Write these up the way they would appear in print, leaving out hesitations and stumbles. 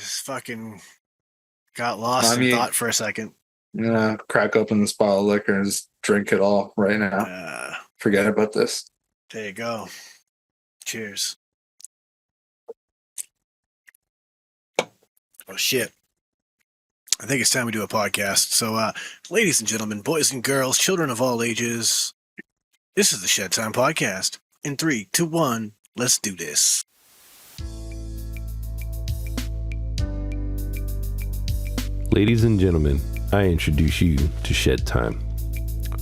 just fucking got lost in thought for a second. Crack open this bottle of liquor and just drink it all right now. Forget about this. There you go. Cheers. Oh, shit. I think it's time we do a podcast. So, ladies and gentlemen, boys and girls, children of all ages, this is the Shedtime podcast. In 3, 2, 1, let's do this. Ladies and gentlemen, I introduce you to Shedtime.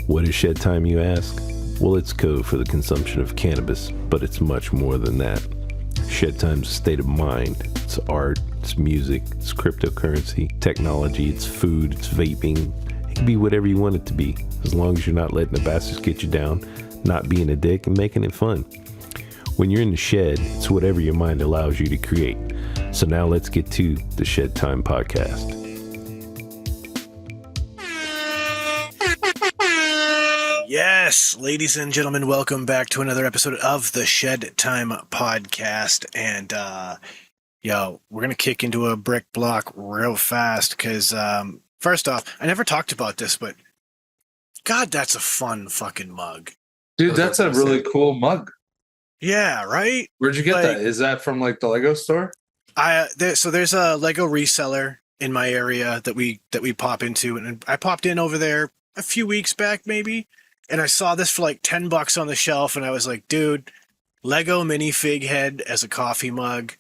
What is Shedtime, you ask? Well, it's code for the consumption of cannabis, but it's much more than that. Shedtime's a state of mind. It's art, it's music, it's cryptocurrency, technology, it's food, it's vaping. It can be whatever you want it to be, as long as you're not letting the bastards get you down, not being a dick, and making it fun. When you're in the shed, it's whatever your mind allows you to create. So now let's get to the Shedtime podcast. Yes, ladies and gentlemen, welcome back to another episode of the Shedtime podcast. And, we're going to kick into a brick block real fast because, first off, I never talked about this, but God, that's a fun fucking mug. Dude, that's a really cool mug. Yeah, right? Where'd you get that? Is that from like the Lego store? There's a Lego reseller in my area that we pop into, and I popped in over there a few weeks back, maybe. And I saw this for like $10 on the shelf, and I was like, dude, Lego minifig head as a coffee mug.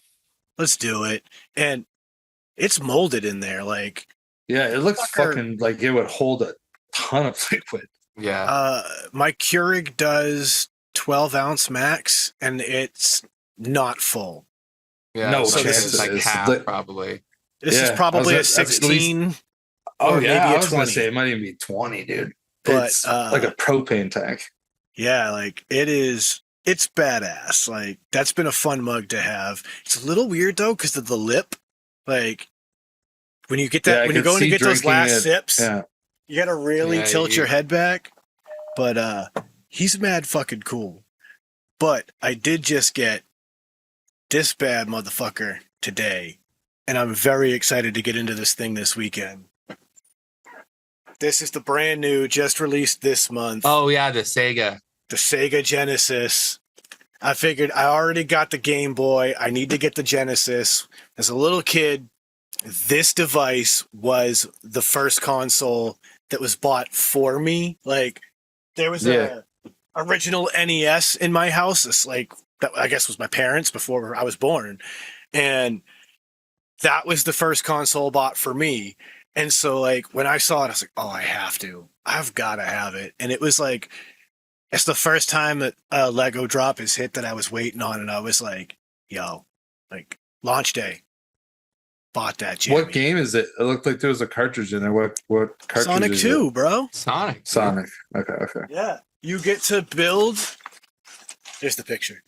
Let's do it. And it's molded in there. Like, yeah, it looks fucking like it would hold a ton of liquid. Yeah. My Keurig does 12 ounce max, and it's not full. Yeah, no so chance. this is like half, probably. This is probably a 16. Or maybe I was 20. Gonna say it might even be 20, dude. But it's like a propane tank. Yeah, like it's badass. Like, that's been a fun mug to have. It's a little weird though because of the lip. Like, when you get that, when you go in to get those last sips, you gotta really tilt your head back. But he's mad fucking cool. But I did just get this bad motherfucker today, and I'm very excited to get into this thing this weekend. This is the brand new, just released this month. Oh, yeah, the Sega Genesis. I figured I already got the Game Boy. I need to get the Genesis. As a little kid, this device was the first console that was bought for me. Like, there was a original NES in my house. It's like, that I guess was my parents' before I was born. And that was the first console bought for me. And so, like, when I saw it, I was like, oh, I've got to have it. And it was like, it's the first time that a Lego drop is hit that I was waiting on. And I was like, yo, like, launch day. Bought that, Jimmy. What game is it? It looked like there was a cartridge in there. What cartridge Sonic is 2, it? bro. Sonic. Okay. Yeah. You get to build. Here's the picture.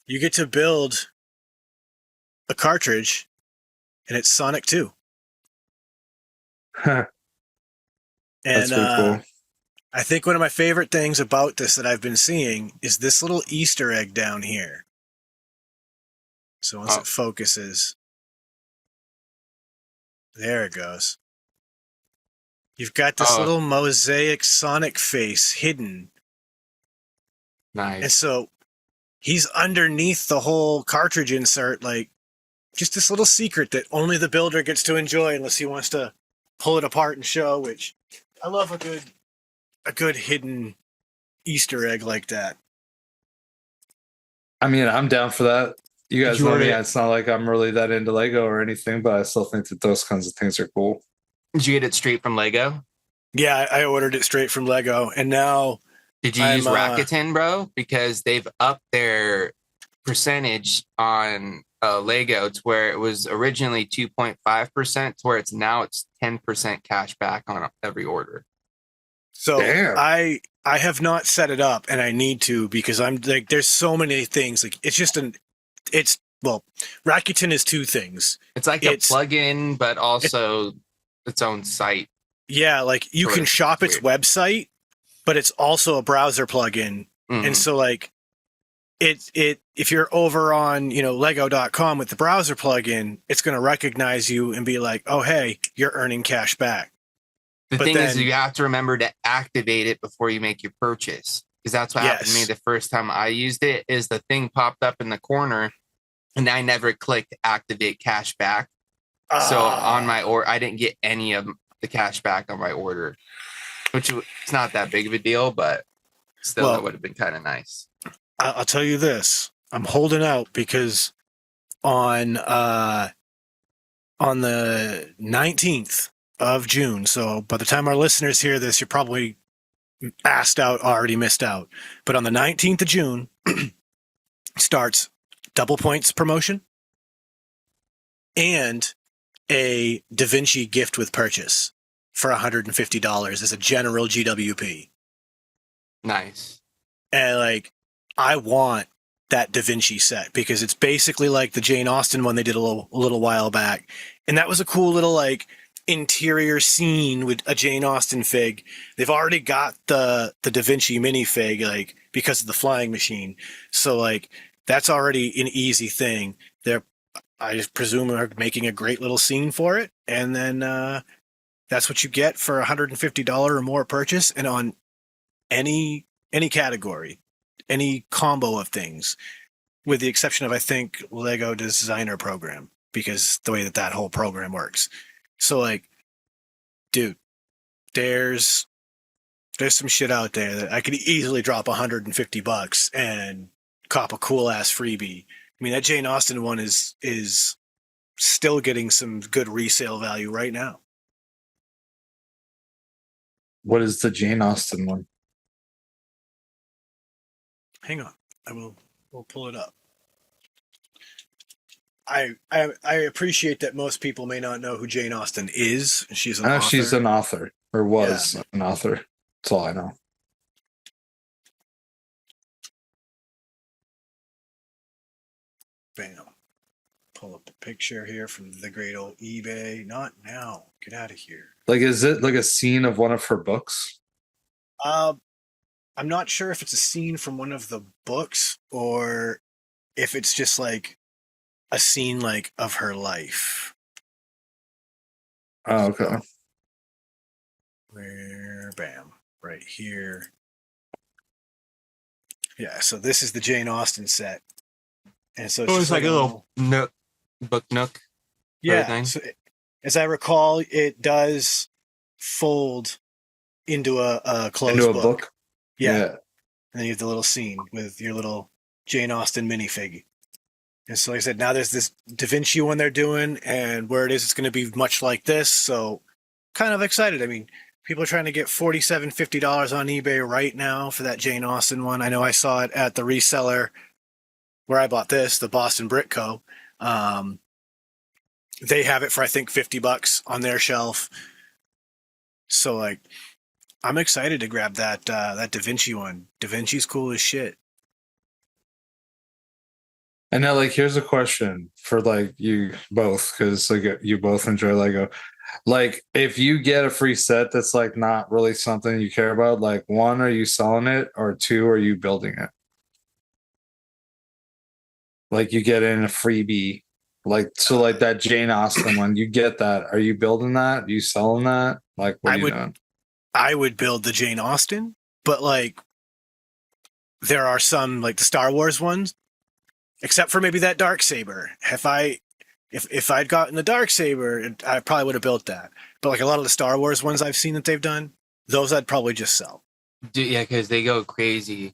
You get to build a cartridge, and it's Sonic 2. Huh. And that's pretty cool. I think one of my favorite things about this that I've been seeing is this little Easter egg down here. So once it focuses, there it goes. You've got this little mosaic Sonic face hidden. Nice. And so he's underneath the whole cartridge insert, like just this little secret that only the builder gets to enjoy unless he wants to pull it apart and show, which I love a good hidden Easter egg like that. I mean, I'm down for that. You guys know me. It's not like I'm really that into Lego or anything, but I still think that those kinds of things are cool. Did you get it straight from Lego? Yeah, I ordered it straight from Lego, and now did you use Rakuten, bro? Because they've upped their percentage on Lego to where it was originally 2.5% to where it's 10% cash back on every order. So I have not set it up, and I need to because I'm like, there's so many things. Like, Rakuten is two things. It's like a plugin, but also its own site. Yeah, like you can shop its website, but it's also a browser plugin. Mm-hmm. And so, like, if you're over on, lego.com with the browser plugin, it's going to recognize you and be like, oh, hey, you're earning cash back. The thing is, you have to remember to activate it before you make your purchase, because that's what happened to me the first time I used it. Is the thing popped up in the corner, and I never clicked activate cash back. So on my order, I didn't get any of the cash back on my order, which it's not that big of a deal, but still, that would have been kind of nice. I'll tell you this: I'm holding out because on the 19th of June. So by the time our listeners hear this, you're probably already missed out. But on the 19th of June starts double points promotion and a Davinci gift with purchase for $150 as a general GWP. Nice. And I want that Davinci set because it's basically like the Jane Austen one they did a little while back. And that was a cool little interior scene with a Jane Austen fig. They've already got the Davinci minifig because of the flying machine. So that's already an easy thing. I just presume are making a great little scene for it. And then that's what you get for $150 or more purchase, and on any category, any combo of things, with the exception of, I think, Lego Designer Program, because the way that whole program works. So dude, there's some shit out there that I could easily drop $150 and cop a cool ass freebie. I mean, that Jane Austen one is still getting some good resale value right now. What is the Jane Austen one? Hang on, we'll pull it up. I appreciate that most people may not know who Jane Austen is. She's an author. She's an author, or was an author. That's all I know. Bam. Pull up the picture here from the great old eBay. Not now. Get out of here. Is it a scene of one of her books? I'm not sure if it's a scene from one of the books or if it's just a scene of her life. Oh, okay. Bam, right here. Yeah, so this is the Jane Austen set. And so it's a little book nook. Yeah. So as I recall, it does fold into a closed book. Yeah. And then you have the little scene with your little Jane Austen minifig. And so like I said, now there's this Davinci one they're doing, and where it is, it's going to be much like this. So kind of excited. I mean, people are trying to get $47, $50 on eBay right now for that Jane Austen one. I know I saw it at the reseller where I bought this, the Boston Brick Co. They have it for, I think, $50 on their shelf. So I'm excited to grab that Davinci one. Davinci's cool as shit. And now, here's a question for you both, because you both enjoy Lego. If you get a free set that's not really something you care about, one, are you selling it, or two, are you building it? You get in a freebie, that Jane Austen one, you get that. Are you building that? Are you selling that? What are you doing? I would build the Jane Austen, but there are some the Star Wars ones, except for maybe that Darksaber. If I'd gotten the Darksaber, I probably would have built that. But a lot of the Star Wars ones I've seen that they've done, those I'd probably just sell. Yeah, because they go crazy.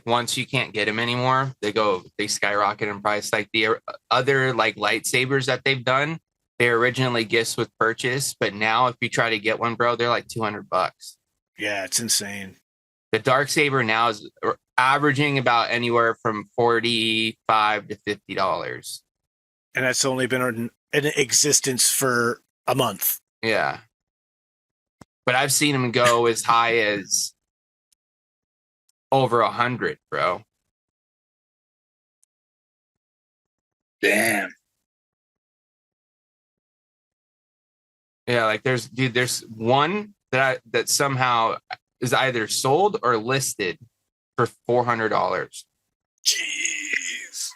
Once you can't get them anymore, they skyrocket in price. The other lightsabers that they've done, they're originally gifts with purchase, but now if you try to get one, bro, they're $200. Yeah, it's insane. The Darksaber now is averaging about anywhere from $45 to $50. And that's only been in existence for a month. Yeah. But I've seen them go as high as over 100, bro. Damn. Yeah, there's one that somehow is either sold or listed for $400. Jeez.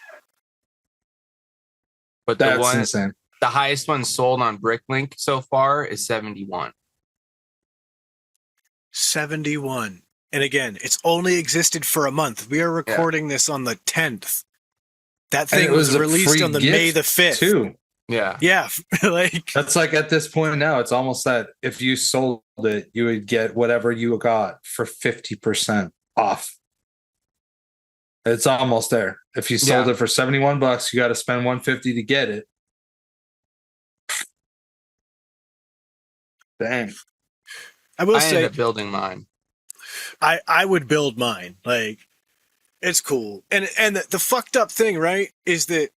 But That's insane. The highest one sold on Bricklink so far is 71. 71. And again, it's only existed for a month. We are recording this on the 10th. That thing was released on the May the 5th. Too. Yeah. Yeah. Like that's like at this point now, it's almost that if you sold it, you would get whatever you got for 50% off. It's almost there. If you sold it for $71, you got to spend $150 to get it. Dang. I will say, ended up building mine. I would build mine. Like, it's cool. And the fucked up thing, right, is that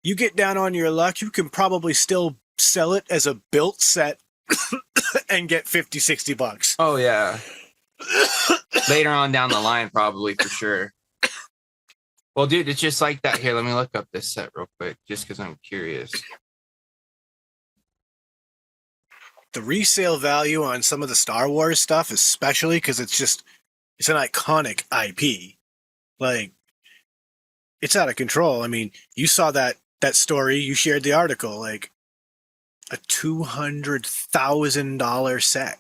you get down on your luck, you can probably still sell it as a built set and get $50-$60. Oh yeah. Later on down the line, probably, for sure. Well, dude, it's just like that. Here, let me look up this set real quick, just because I'm curious. The resale value on some of the Star Wars stuff, especially because it's an iconic IP. Like, it's out of control. I mean, you saw that story, you shared the article, like a $200,000 set.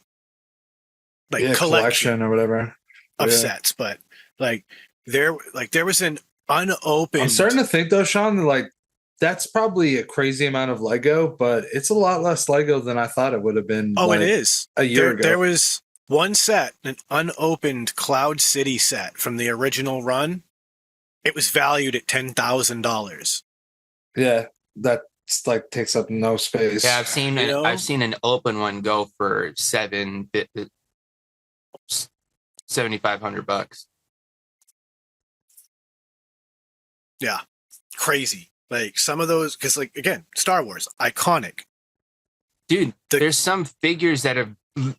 Like collection or whatever of sets, but like there was an unopened. I'm starting to think though, Sean, like that's probably a crazy amount of Lego, but it's a lot less Lego than I thought it would have been. Oh, it is. A year ago. There was one set, an unopened Cloud City set from the original run. It was valued at $10,000. Yeah, that's like takes up no space. Yeah, I've seen an open one go for $7,500. Yeah, crazy. Like some of those, because like again, Star Wars, iconic. Dude, there's some figures that have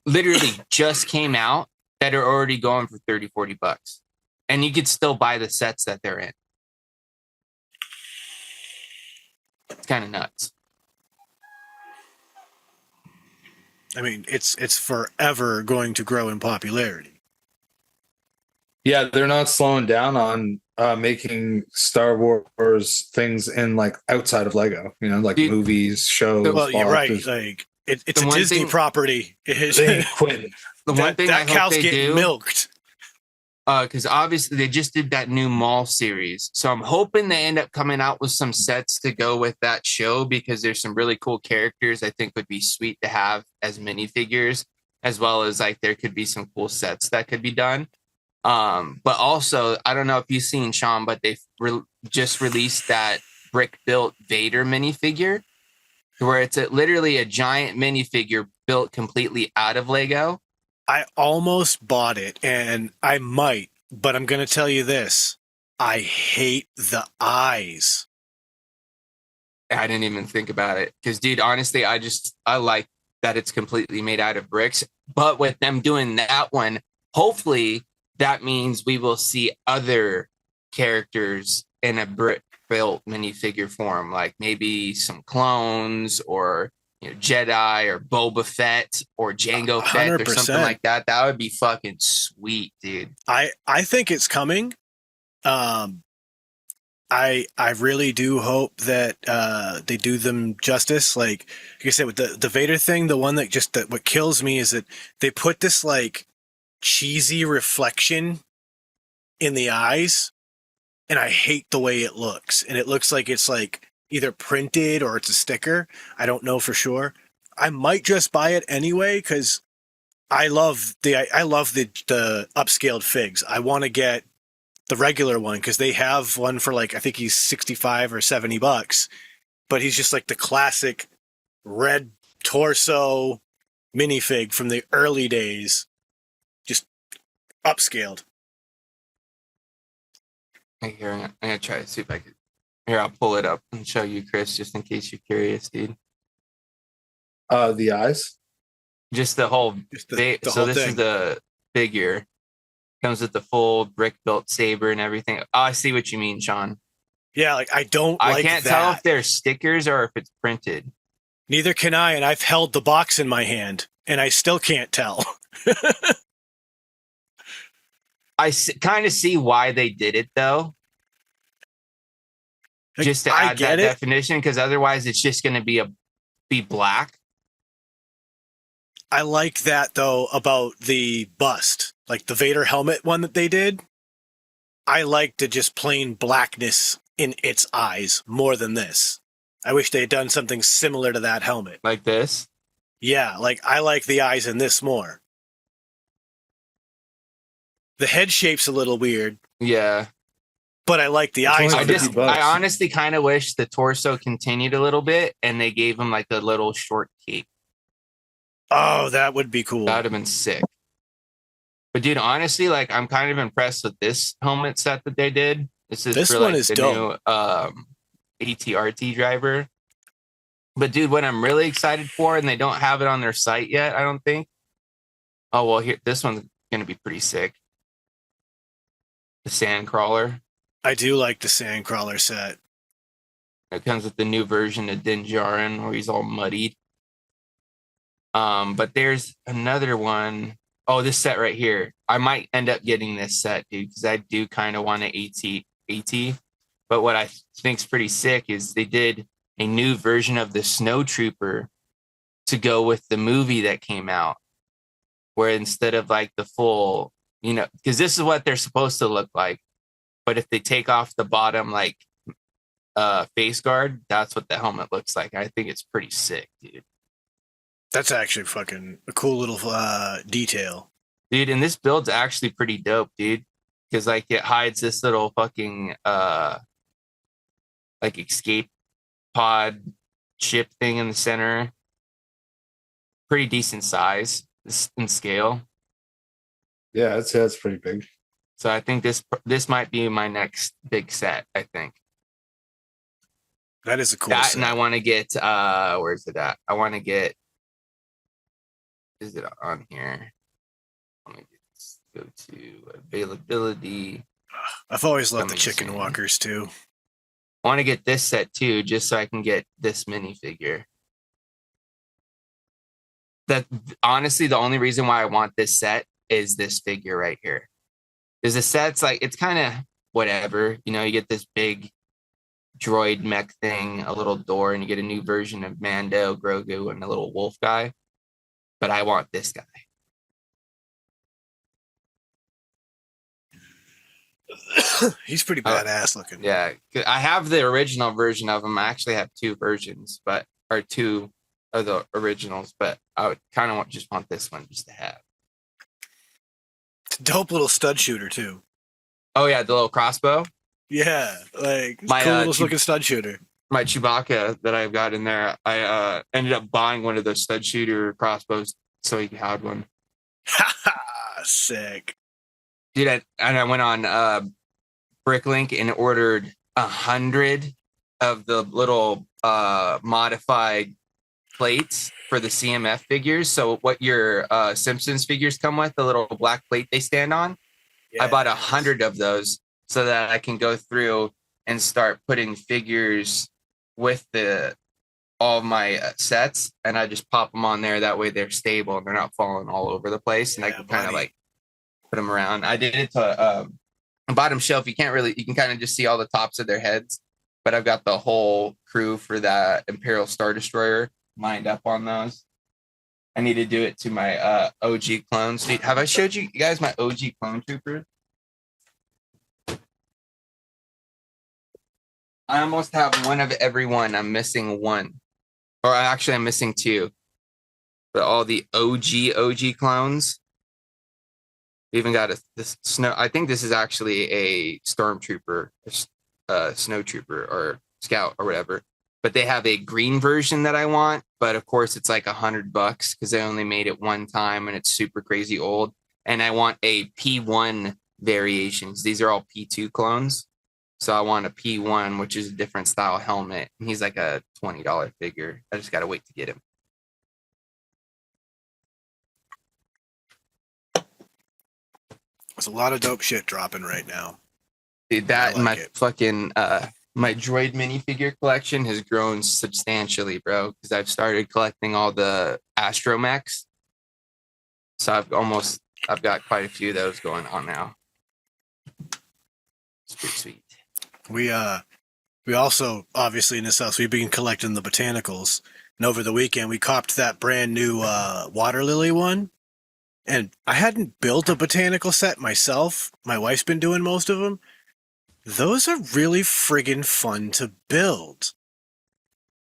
literally just came out that are already going for $30-$40, and you could still buy the sets that they're in. It's kind of nuts. I mean, it's forever going to grow in popularity. Yeah, they're not slowing down on making Star Wars things in like outside of Lego, you know, like movies, shows. Well, you're right. Like it's a Disney property. They quit. The one thing that I cow's hope they getting do, milked. Because obviously they just did that new mall series, so I'm hoping they end up coming out with some sets to go with that show, because there's some really cool characters I think would be sweet to have as minifigures, as well as like there could be some cool sets that could be done. But also, I don't know if you've seen, Sean, but they just released that brick built Vader minifigure, where it's literally a giant minifigure built completely out of Lego. I almost bought it, and I might, but I'm going to tell you this. I hate the eyes. I didn't even think about it. Because, dude, honestly, I like that it's completely made out of bricks. But with them doing that one, hopefully that means we will see other characters in a brick-built minifigure form, like maybe some clones or Jedi or Boba Fett or Jango Fett 100%. or something like that. That would be fucking sweet, dude. I think it's coming. I really do hope that they do them justice. Like I said, with the Vader thing, the one that what kills me is that they put this like cheesy reflection in the eyes, and I hate the way it looks. And it looks like it's like either printed or it's a sticker. I don't know for sure. I might just buy it anyway because I love the upscaled figs. I want to get the regular one because they have one for like I think he's $65 or $70, but he's just like the classic red torso minifig from the early days, just upscaled. Here, I'm gonna try to see if I could. Here, I'll pull it up and show you, Chris, just in case you're curious, dude. The eyes? Just the whole So whole this thing is the figure. Comes with the full brick-built saber and everything. Oh, I see what you mean, Sean. Yeah, like I can't tell if they're stickers or if it's printed. Neither can I, and I've held the box in my hand, and I still can't tell. I kind of see why they did it, though. just to add that definition, because otherwise it's just going to be black. I like that though about the bust, like the Vader helmet one that they did. I like the just plain blackness in its eyes more than this. I wish they had done something similar to that helmet. Like this? Yeah, like I like the eyes in this more. The head shape's a little weird. Yeah. But I like the eyes. I honestly kind of wish the torso continued a little bit and they gave him like a little short cape. Oh, that would be cool. That would have been sick. But dude, honestly, like I'm kind of impressed with this helmet set that they did. This for, one like, is the dope. New ATRT driver. But dude, what I'm really excited for, and they don't have it on their site yet, I don't think. Oh well, here this one's gonna be pretty sick. The Sandcrawler. I do like the Sandcrawler set. It comes with the new version of Din Djarin where he's all muddied. But there's another one. Oh, this set right here. I might end up getting this set, dude, because I do kind of want an AT. But what I think's pretty sick is they did a new version of the Snow Trooper to go with the movie that came out, where instead of like the full, because this is what they're supposed to look like. But if they take off the bottom, like face guard, that's what the helmet looks like. I think it's pretty sick, dude. That's actually fucking a cool little detail. Dude, and this build's actually pretty dope, dude. Because like it hides this little fucking like escape pod ship thing in the center. Pretty decent size in scale. Yeah, I'd say that's pretty big. So I think this might be my next big set, I think. That is a cool set. And I want to get where's it at? I want to get, is it on here? Let me go to availability. I've always loved the chicken walkers too. I want to get this set too, just so I can get this minifigure. That honestly, the only reason why I want this set is this figure right here. Because the set's like, it's kind of whatever. You get this big droid mech thing, a little door, and you get a new version of Mando, Grogu, and a little wolf guy. But I want this guy. He's pretty badass looking. Yeah, I have the original version of him. I actually have two versions, or two of the originals, but I would kind of just want this one just to have. It's a dope little stud shooter too. Oh yeah, the little crossbow. Yeah, like my cool little looking stud shooter. My Chewbacca that I've got in there, I ended up buying one of those stud shooter crossbows so he had one. Sick. Dude, I went on Bricklink and ordered 100 of the little modified plates for the CMF figures. So what your Simpsons figures come with, the little black plate they stand on. Yeah. I bought 100 of those so that I can go through and start putting figures with all of my sets, and I just pop them on there. That way they're stable and they're not falling all over the place, and I can kind of like put them around. I did it to bottom shelf. You can kind of just see all the tops of their heads, but I've got the whole crew for that Imperial Star Destroyer lined up on those. I need to do it to my OG clones. Dude, have I showed you guys my OG clone trooper? I almost have one of every one. I'm missing one. Or actually, I'm missing two. But all the OG clones. We even got this snow. I think this is actually a stormtrooper, snow trooper, or scout, or whatever. But they have a green version that I want. But of course, it's like $100 because they only made it one time and it's super crazy old. And I want a P1 variations. These are all P2 clones. So I want a P1, which is a different style helmet. And he's like a $20 figure. I just got to wait to get him. There's a lot of dope shit dropping right now. Dude, that and my fucking my droid minifigure collection has grown substantially, bro. Because I've started collecting all the astromechs. So I've got quite a few of those going on now. It's pretty sweet. We also, obviously, in this house, we've been collecting the botanicals. And over the weekend, we copped that brand new water lily one. And I hadn't built a botanical set myself. My wife's been doing most of them. Those are really friggin' fun to build.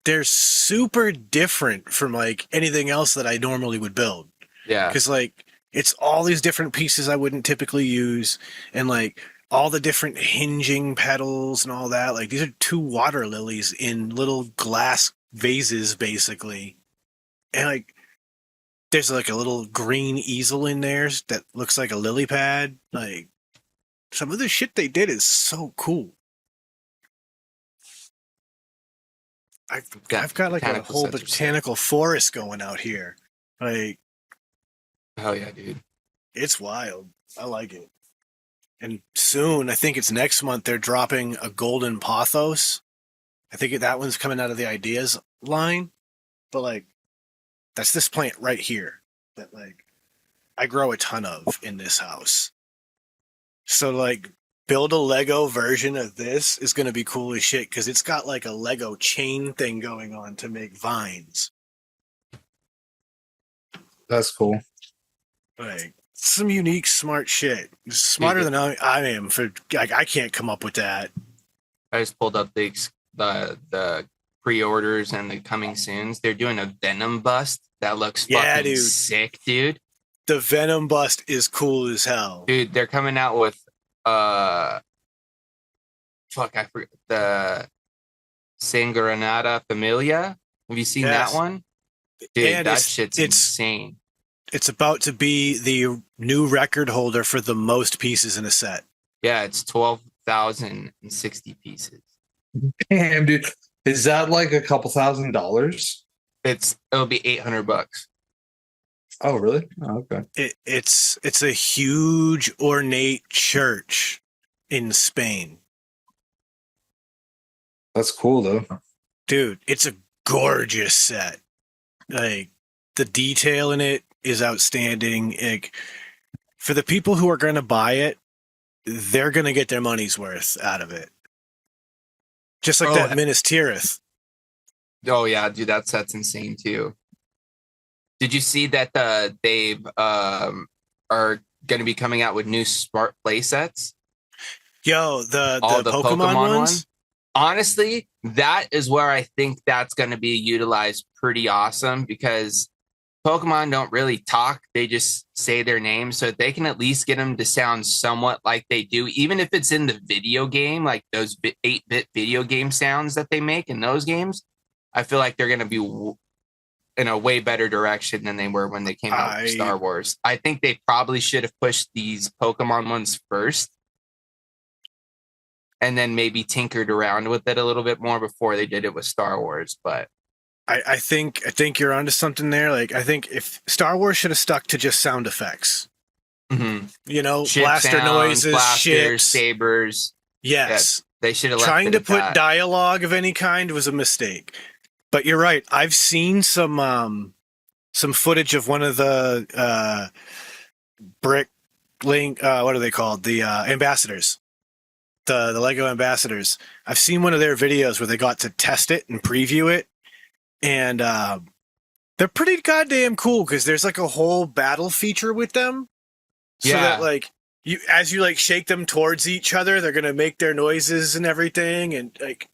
They're super different from like anything else that I normally would build. Yeah. Because like it's all these different pieces I wouldn't typically use, and like all the different hinging petals and all that. Like these are 2 water lilies in little glass vases, basically. And like there's like a little green easel in there that looks like a lily pad. Like some of the shit they did is so cool. I've got like a whole botanical forest going out here. Like, hell yeah, dude. It's wild. I like it. And soon, I think it's next month, they're dropping a golden pothos. I think that one's coming out of the ideas line. But like, that's this plant right here that like I grow a ton of in this house. So like, build a Lego version of this is going to be cool as shit because it's got like a Lego chain thing going on to make vines. That's cool. Like some unique, smart shit. Smarter than I am. For like, I can't come up with that. I just pulled up the pre-orders and the coming soons. They're doing a Venom bust that looks fucking sick, dude. The Venom bust is cool as hell, dude. They're coming out with I forget the Sangranata Familia. Have you seen that one? Dude, and that shit's insane. It's about to be the new record holder for the most pieces in a set. Yeah, it's 12,060 pieces. Damn, dude. Is that like a couple $1,000s? It'll be $800. Oh, really? Oh, okay. It's a huge ornate church in Spain. That's cool though. Dude, it's a gorgeous set. Like the detail in it is outstanding. Like, for the people who are going to buy it, they're going to get their money's worth out of it. Just like that Minas Tirith. Oh yeah, dude, that set's insane too. Did you see that they are going to be coming out with new smart play sets? Yo, the Pokemon ones? Honestly, that is where I think that's going to be utilized pretty awesome because Pokemon don't really talk. They just say their name. So if they can at least get them to sound somewhat like they do, even if it's in the video game, like those 8-bit video game sounds that they make in those games, I feel like they're going to be in a way better direction than they were when they came out with Star Wars. I think they probably should have pushed these Pokemon ones first and then maybe tinkered around with it a little bit more before they did it with Star Wars. But I think you're onto something there. Like, I think if Star Wars should have stuck to just sound effects, you know, ship blaster sounds, noises, blasters, ships, sabers. Yes. Yeah, they should have left trying to put that. dialogue of any kind was a mistake. But you're right. I've seen some footage of one of the brick link. What are they called? The ambassadors, the Lego ambassadors. I've seen one of their videos where they got to test it and preview it, and they're pretty goddamn cool because there's like a whole battle feature with them, so that like as you like shake them towards each other, they're gonna make their noises and everything, and like.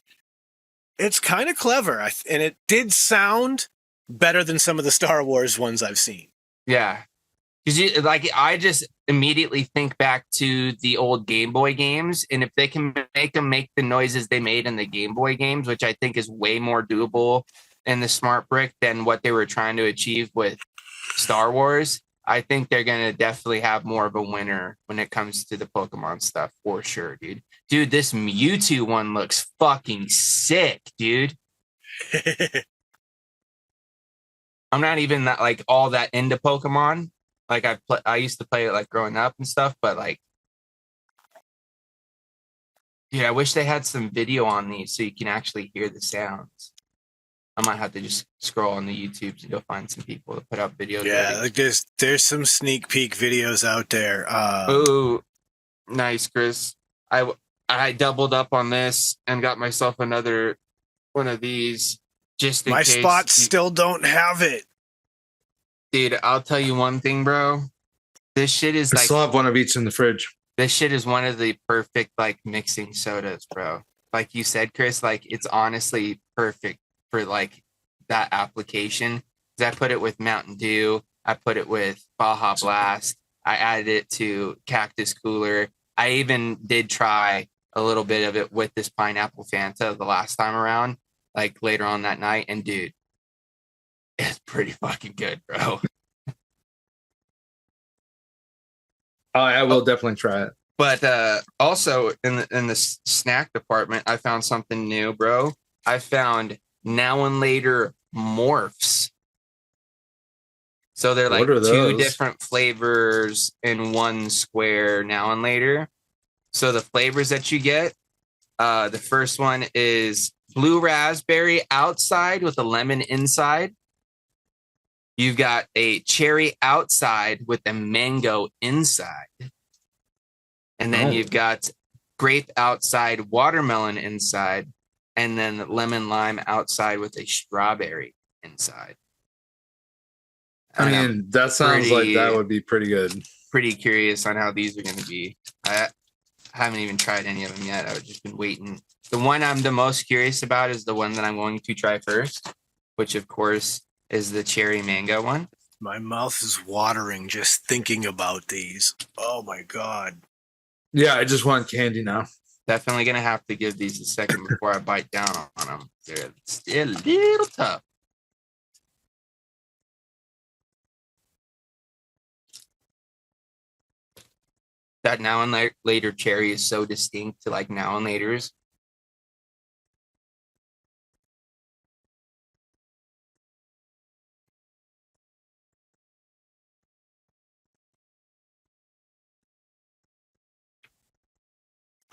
It's kind of clever, and it did sound better than some of the Star Wars ones I've seen. Yeah, because I just immediately think back to the old Game Boy games, and if they can make them make the noises they made in the Game Boy games, which I think is way more doable in the Smart Brick than what they were trying to achieve with Star Wars, I think they're going to definitely have more of a winner when it comes to the Pokemon stuff for sure, dude. Dude, this Mewtwo one looks fucking sick, dude. I'm not even that like all that into Pokemon. Like I used to play it like growing up and stuff, but like, dude, I wish they had some video on these so you can actually hear the sounds. I might have to just scroll on the YouTubes and go find some people to put up videos. Yeah, like there's some sneak peek videos out there. Oh, nice, Chris. I doubled up on this and got myself another one of these just in My case. spots still don't have it. Dude, I'll tell you one thing, bro. This shit is I like, still have one of each in the fridge. this shit is one of the perfect like mixing sodas, bro. Like you said, Chris, like it's honestly perfect for like that application. 'Cause I put it with Mountain Dew. I put it with Baja Blast. I added it to Cactus Cooler. I even did try a little bit of it with this pineapple Fanta the last time around, like later on that night. And dude, it's pretty fucking good, bro. I will definitely try it. But also in the snack department, I found something new, bro. I found Now and Later morphs. So they're like What are two those? different flavors in one square Now and Later. So the flavors that you get, the first one is blue raspberry outside with a lemon inside. You've got a cherry outside with a mango inside. And then you've got grape outside, watermelon inside, and then lemon lime outside with a strawberry inside. I mean, that sounds like that would be pretty good. Pretty curious on how these are going to be. I haven't even tried any of them yet. I've just been waiting. The one I'm the most curious about is the one that I'm going to try first, which of course is the cherry mango one. My mouth is watering just thinking about these. Oh my God. Yeah, I just want candy now. Definitely going to have to give these a second before I bite down on them. They're still a little tough. That Now and Later cherry is so distinct to like Now and Laters.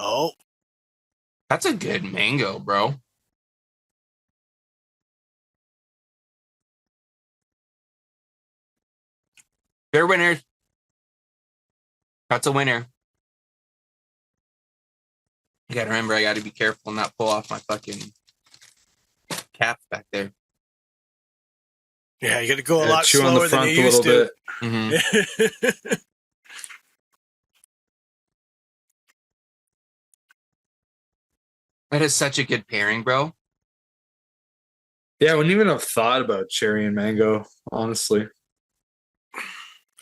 Oh, that's a good mango, bro. They're winners. That's a winner. You gotta remember, I gotta be careful and not pull off my fucking cap back there. Yeah, you gotta go a lot slower than you used to. Mm-hmm. That is such a good pairing, bro. Yeah, I wouldn't even have thought about cherry and mango, honestly.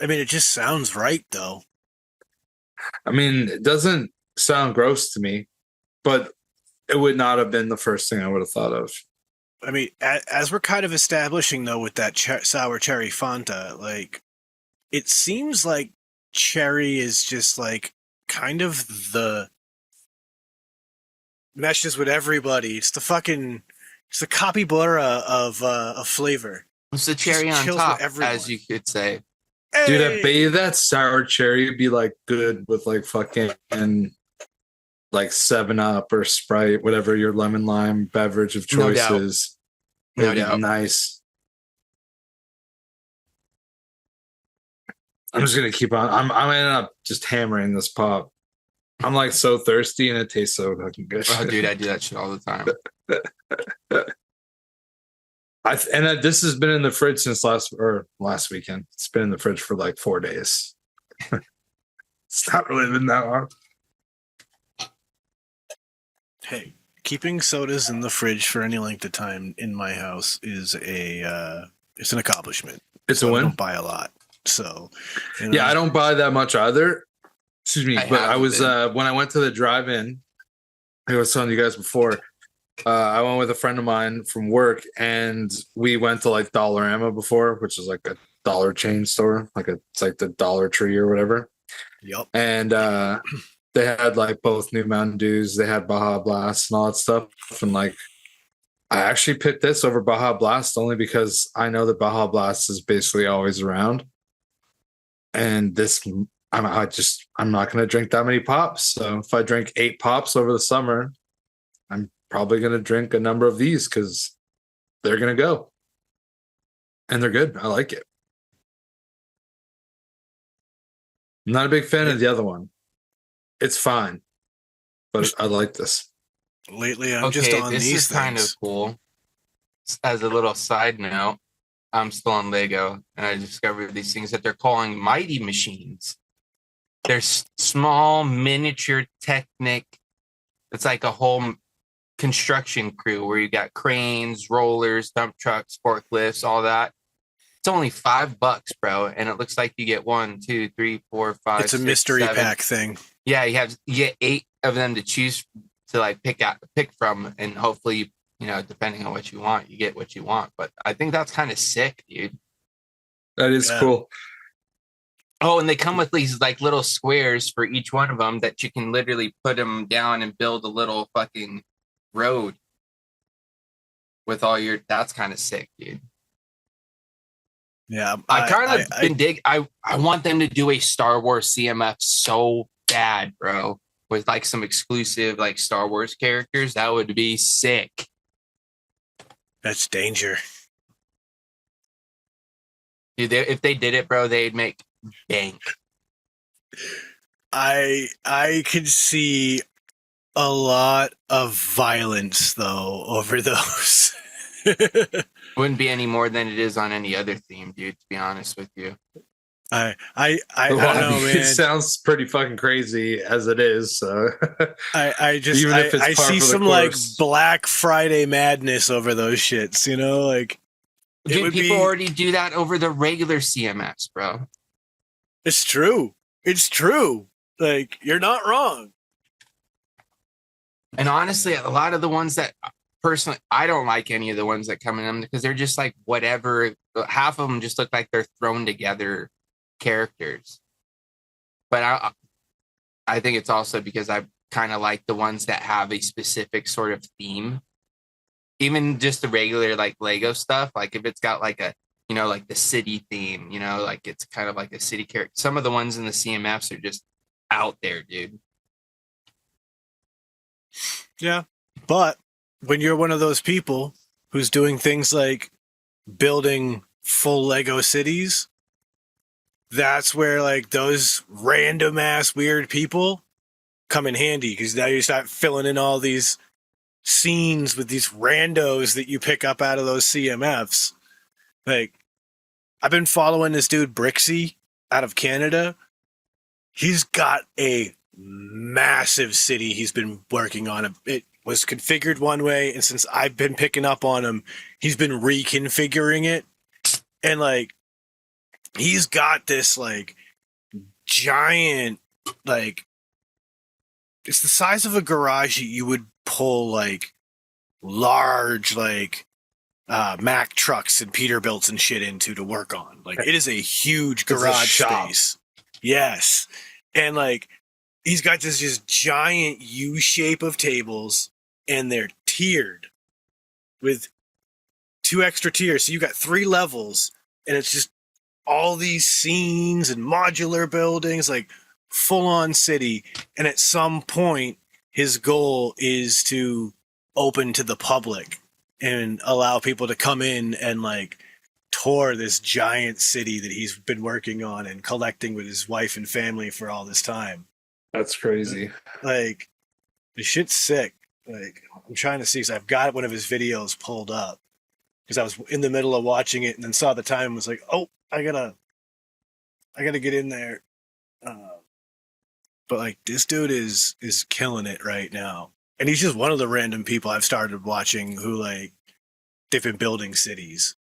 I mean, it just sounds right, though. I mean, it doesn't sound gross to me, but it would not have been the first thing I would have thought of. I mean, as we're kind of establishing, though, with that sour cherry Fanta, like, it seems like cherry is just, like, kind of the meshes with everybody. It's the fucking, it's the capybara of flavor. It's the cherry on top, as you could say. Hey! Dude, I bet you that sour cherry would be like good with like fucking like 7-Up or Sprite, whatever your lemon lime beverage of choice is. No doubt. Nice. I'm just gonna keep on. I'm ending up just hammering this pop. I'm like so thirsty and it tastes so fucking good. Oh, dude, I do that shit all the time. This has been in the fridge since last weekend. It's been in the fridge for like 4 days. It's not really been that long. Hey, keeping sodas in the fridge for any length of time in my house is it's an accomplishment. It's a win. I don't buy a lot, so yeah, I don't buy that much either. Excuse me, but I was when I went to the drive-in. I was telling you guys before. I went with a friend of mine from work, and we went to like Dollarama before, which is like a dollar chain store, it's like the Dollar Tree or whatever. Yep. And they had like both new Mountain Dews, they had Baja Blast and all that stuff. And like, I actually picked this over Baja Blast only because I know that Baja Blast is basically always around. And this, I'm not going to drink that many pops. So if I drink 8 pops over the summer, I'm probably going to drink a number of these because they're going to go. And they're good. I like it. I'm not a big fan of the other one. It's fine. but I like this. Lately, I'm just on this these is kind of cool. As a little side note, I'm still on Lego, and I discovered these things that they're calling mighty machines. They're small, miniature Technic. It's like a whole construction crew where you got cranes, rollers, dump trucks, forklifts, all that. It's only $5, bro, and it looks like you get 1, 2, 3, 4, 5. It's a 6, mystery 7. pack thing. Yeah, you get 8 of them to choose to like pick from, and hopefully, depending on what you want, you get what you want. But I think that's kind of sick, dude. That is cool. Oh, and they come with these like little squares for each one of them that you can literally put them down and build a little fucking road with all your. That's kind of sick, dude. Yeah, I want them to do a Star Wars CMF so bad, bro, with like some exclusive like Star Wars characters. That would be sick. That's danger. Dude, if they did it, bro, they'd make bank. I could see a lot of violence though over those. Wouldn't be any more than it is on any other theme, dude, to be honest with you. I don't know, man. It sounds pretty fucking crazy as it is. So I just even if it's I par see for the some like course. Black Friday madness over those shits, like dude, people already do that over the regular CMS, bro. It's true. Like, you're not wrong. And honestly, a lot of the ones that personally, I don't like any of the ones that come in them because they're just like whatever. Half of them just look like they're thrown together characters. But I think it's also because I kind of like the ones that have a specific sort of theme. Even just the regular like Lego stuff, like if it's got like a, like the city theme, like it's kind of like a city character. Some of the ones in the CMFs are just out there, dude. Yeah. But when you're one of those people who's doing things like building full Lego cities, that's where like those random ass weird people come in handy, because now you start filling in all these scenes with these randos that you pick up out of those CMFs. Like, I've been following this dude Brixie out of Canada. He's got a massive city he's been working on. It was configured one way, and since I've been picking up on him, he's been reconfiguring it. And like, he's got this like giant, like, it's the size of a garage that you would pull like large like Mack trucks and Peterbilts and shit into to work on. Like, it is a huge garage space. Yes. And like, he's got this just giant U shape of tables, and they're tiered with 2 extra tiers. So you got 3 levels, and it's just all these scenes and modular buildings, like full on city. And at some point, his goal is to open to the public and allow people to come in and like tour this giant city that he's been working on and collecting with his wife and family for all this time. That's crazy. Like, the shit's sick. Like, I'm trying to see, because I've got one of his videos pulled up, because I was in the middle of watching it and then saw the time and was like, oh, I gotta get in there. But like, this dude is killing it right now. And he's just one of the random people I've started watching who like, they've been building cities.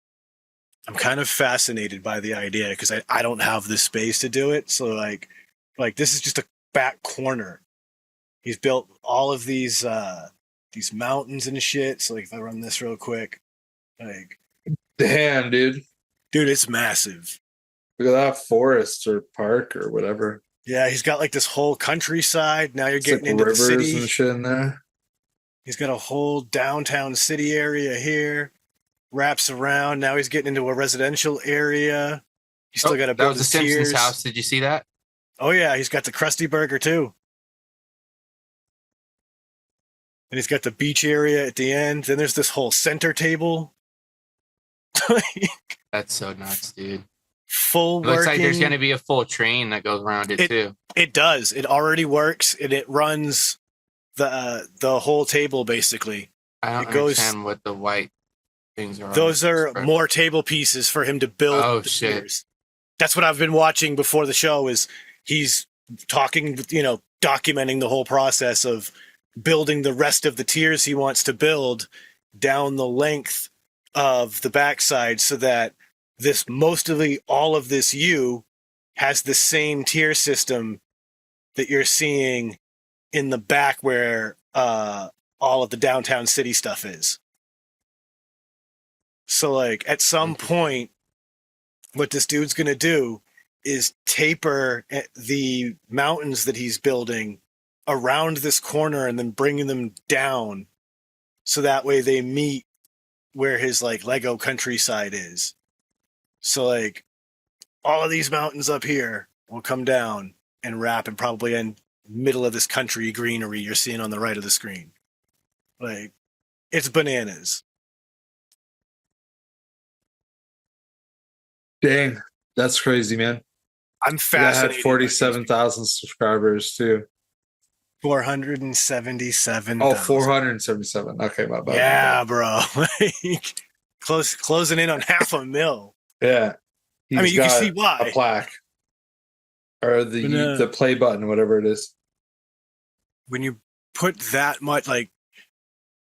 I'm kind of fascinated by the idea, because I don't have the space to do it. So like this is just a back corner. He's built all of these mountains and shit. So like, if I run this real quick, like, damn, dude, it's massive. Look at that forest or park or whatever. Yeah, he's got like this whole countryside. Now you're getting like into the rivers city and shit in there. He's got a whole downtown city area here. Wraps around. Now he's getting into a residential area. He's still got to build his Simpsons tiers. house. Did you see that? Oh yeah, he's got the Krusty Burger too. And he's got the beach area at the end. Then there's this whole center table. That's so nuts, dude. Full It looks working. like there's going to be a full train that goes around it too. It does. It already works, and it runs the whole table basically. I don't understand what the white things are. Those are more table pieces for him to build. Tiers. That's what I've been watching before the show. Is he's talking, documenting the whole process of building the rest of the tiers he wants to build down the length of the backside, so that all of this U has the same tier system that you're seeing in the back where all of the downtown city stuff is. So, like, at some point, what this dude's going to do is taper the mountains that he's building around this corner and then bringing them down so that way they meet where his, like, Lego countryside is. So, like, all of these mountains up here will come down and wrap and probably end middle of this country greenery you're seeing on the right of the screen. Like, it's bananas. Dang, that's crazy, man. I'm fascinated. I had 47,000 subscribers too. 477. Oh, 477. Okay, my bad. Yeah, bro. Closing in on 500,000. Yeah. You can see why. A plaque. Or the play button, whatever it is. When you put that much, like,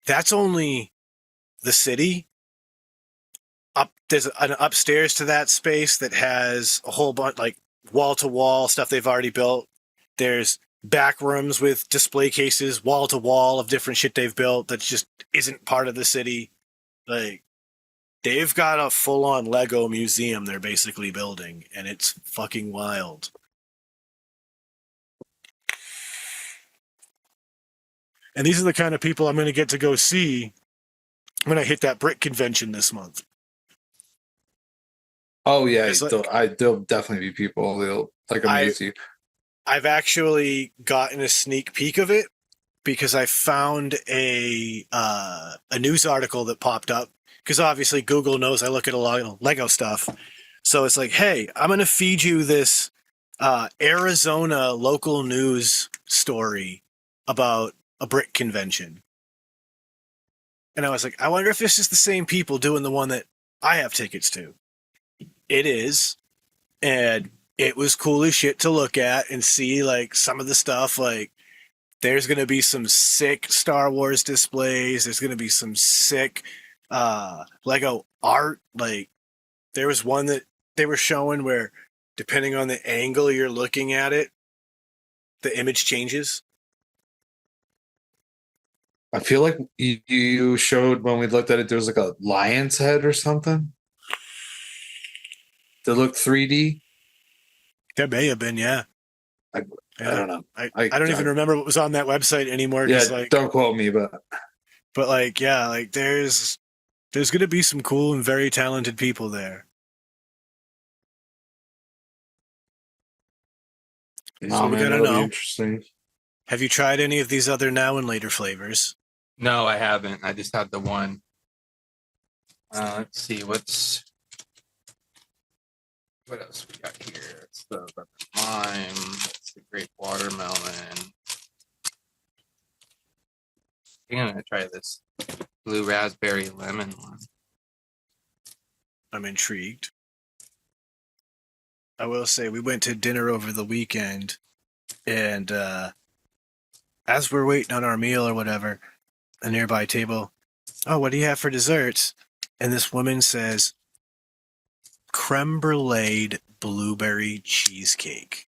that's only the city. There's an upstairs to that space that has a whole bunch, like, wall-to-wall stuff they've already built. There's back rooms with display cases, wall-to-wall of different shit they've built that just isn't part of the city. Like, they've got a full-on Lego museum they're basically building, and it's fucking wild. And these are the kind of people I'm going to get to go see when I hit that brick convention this month. Oh, yeah. There'll definitely be people that'll, like, amaze you. I've actually gotten a sneak peek of it because I found a news article that popped up, because obviously Google knows I look at a lot of Lego stuff. So it's like, hey, I'm going to feed you this Arizona local news story about a brick convention. And I was like, I wonder if this is the same people doing the one that I have tickets to. It is. And it was cool as shit to look at and see, like, some of the stuff. Like, there's going to be some sick Star Wars displays. There's going to be some sick Lego art. Like, there was one that they were showing where, depending on the angle you're looking at it, the image changes. I feel like you showed when we looked at it, there was like a lion's head or something that looked 3D. There may have been, yeah. I don't know. I don't even remember what was on that website anymore. Yeah, like, don't quote me, but like, yeah, like there's going to be some cool and very talented people there. No, man, that'll be interesting. Have you tried any of these other now and later flavors? No, I haven't. I just had the one. Let's see what else we got here. It's the lime. It's the grape watermelon. I think I'm gonna try this blue raspberry lemon one. I'm intrigued. I will say we went to dinner over the weekend, and as we're waiting on our meal or whatever, a nearby table, oh, what do you have for desserts? And this woman says, creme brulee blueberry cheesecake.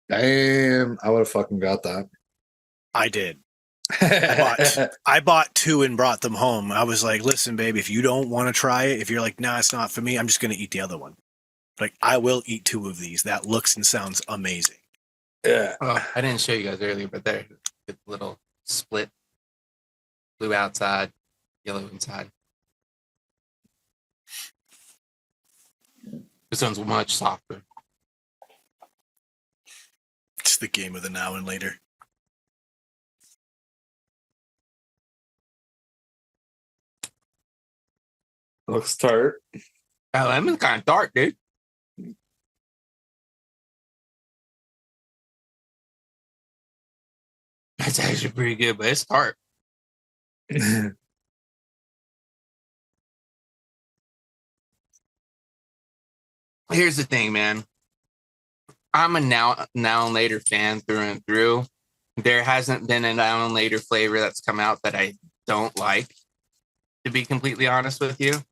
Damn, I would have fucking got that. I did. I bought two and brought them home. I was like, listen, babe, if you don't want to try it, if you're like, nah, it's not for me, I'm just going to eat the other one. Like, I will eat two of these. That looks and sounds amazing. Yeah. Oh, I didn't show you guys earlier, but they're the little split. Blue outside, yellow inside. This one's much softer. It's the game of the now and later. Looks tart. That lemon's kind of dark, dude. That's actually pretty good, but it's tart. Here's the thing, man. I'm a now and later fan through and through. There hasn't been a now and later flavor that's come out that I don't like, to be completely honest with you.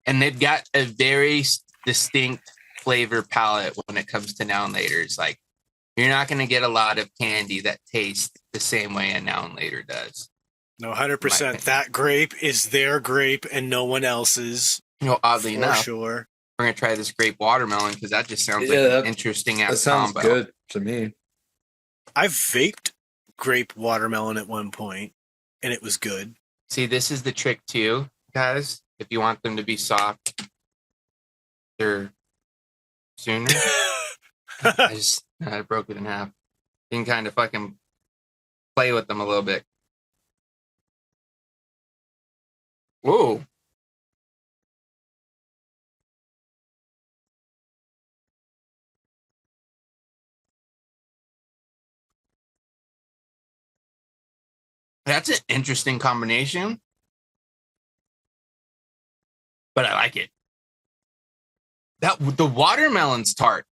And they've got a very distinct flavor palette when it comes to now and laters. Like, you're not going to get a lot of candy that tastes the same way a now and later does. No, 100%. That grape is their grape and no one else's. You know, oddly enough, sure. We're going to try this grape watermelon because that just sounds like an interesting ass combo. That sounds good to me. I've vaped grape watermelon at one point, and it was good. See, this is the trick too, guys. If you want them to be soft, they're sooner. I broke it in half. You can kind of fucking play with them a little bit. Whoa. That's an interesting combination, but I like it. The watermelon's tart.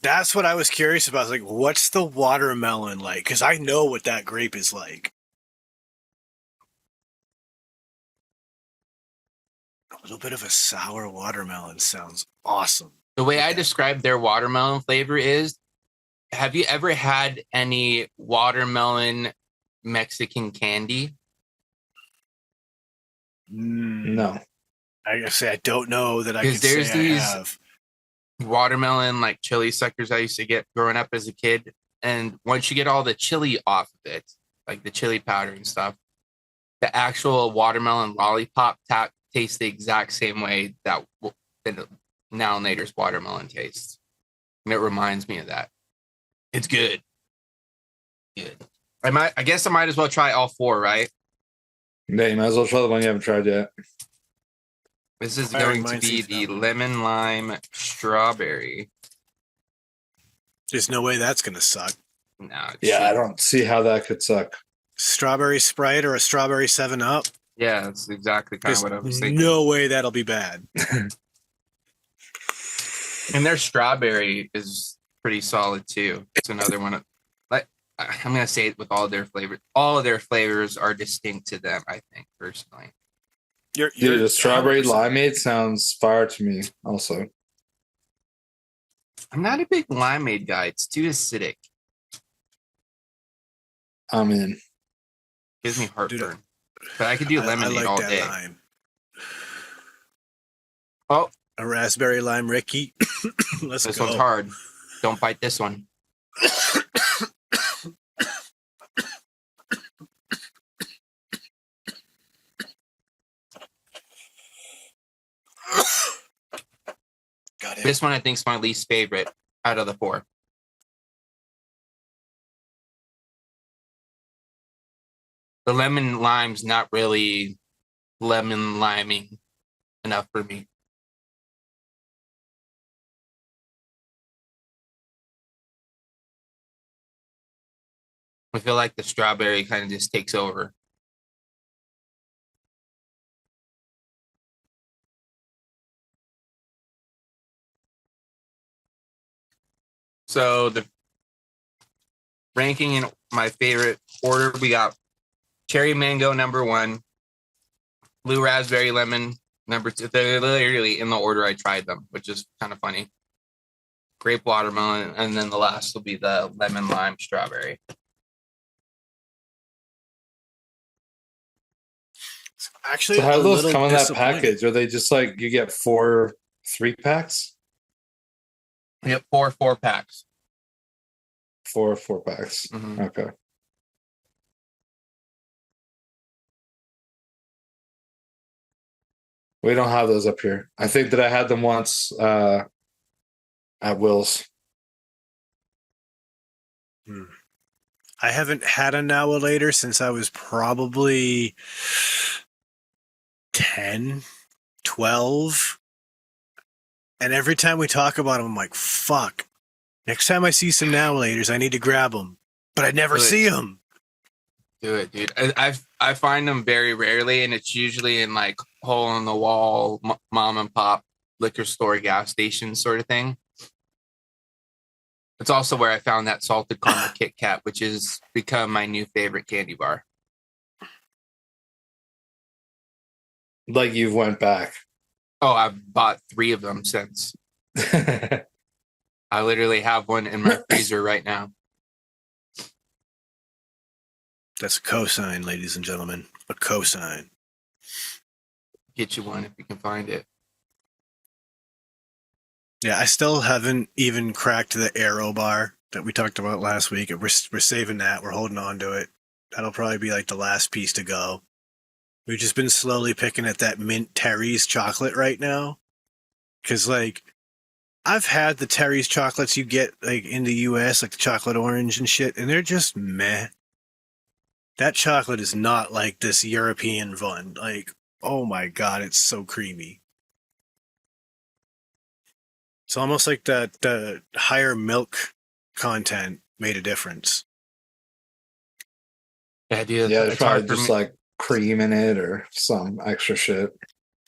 That's what I was curious about. Like, what's the watermelon like? Because I know what that grape is like. A little bit of a sour watermelon sounds awesome. The way I describe their watermelon flavor is, have you ever had any watermelon Mexican candy? No. I gotta say, I don't know that I can say I have. Watermelon like chili suckers I used to get growing up as a kid, and once you get all the chili off of it, like the chili powder and stuff, the actual watermelon lollipop tastes the exact same way that now and later's watermelon tastes, and it reminds me of that. It's good. Good. I guess I might as well try all four, right? Yeah, you might as well try the one you haven't tried yet. This is going to be the lemon lime strawberry. There's no way that's going to suck. No. Yeah, I don't see how that could suck. Strawberry Sprite or a strawberry 7-Up? Yeah, that's exactly kind of what I was thinking. No way that'll be bad. And their strawberry is pretty solid too. It's another one. Like, I'm going to say it with all their flavors. All of their flavors are distinct to them, I think, personally. Dude, the strawberry limeade sounds fire to me also. I'm not a big limeade guy. It's too acidic. I'm in. Gives me heartburn. But I could do lemonade like all that day. Lime. Oh. A raspberry lime Ricky. Let's go. This one's hard. Don't bite this one. This one I think is my least favorite out of the four. The lemon lime's not really lemon liming enough for me. I feel like the strawberry kind of just takes over. So the ranking in my favorite order, we got cherry mango number 1, blue raspberry lemon number 2. They're literally in the order I tried them, which is kind of funny. Grape watermelon, and then the last will be the lemon lime strawberry. Actually, so how do those come in that package? Are they just like you get 4 3-packs? Yep, 4 4-packs. 4 4-packs. Mm-hmm. Okay. We don't have those up here. I think that I had them once at Will's. I haven't had a now or later since I was probably 10, 12. And every time we talk about them, I'm like, fuck. Next time I see some now laters, I need to grab them. but I never see them. Do it, dude. I find them very rarely, and it's usually in like hole in the wall, mom and pop liquor store, gas station sort of thing. It's also where I found that salted caramel Kit Kat, which has become my new favorite candy bar. Like you've went back. Oh, I've bought 3 of them since. I literally have one in my freezer right now. That's a cosign, ladies and gentlemen. A cosign. Get you one if you can find it. Yeah, I still haven't even cracked the Aero bar that we talked about last week. We're saving that. We're holding on to it. That'll probably be like the last piece to go. We've just been slowly picking at that mint Terry's chocolate right now. Because, like, I've had the Terry's chocolates you get, like, in the U.S., like the chocolate orange and shit, and they're just meh. That chocolate is not like this European one. Like, oh my God, it's so creamy. It's almost like the higher milk content made a difference. Yeah, dude. Yeah, there's probably just like cream in it or some extra shit.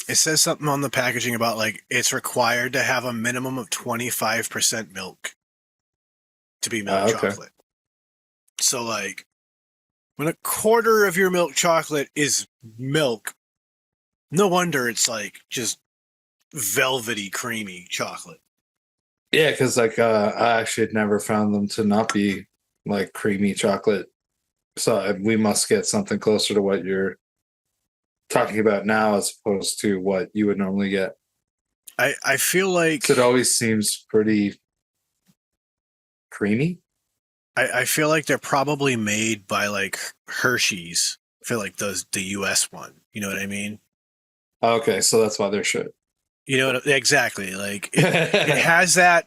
It says something on the packaging about like it's required to have a minimum of 25% milk to be milk chocolate. So like when a quarter of your milk chocolate is milk, no wonder it's like just velvety, creamy chocolate. Yeah, because like I actually had never found them to not be like creamy chocolate. So we must get something closer to what you're talking about now as opposed to what you would normally get. I feel like it always seems pretty creamy. I feel like they're probably made by like Hershey's. I feel like the US one. You know what I mean? Okay, so that's why they're shit. You know exactly. Like it has that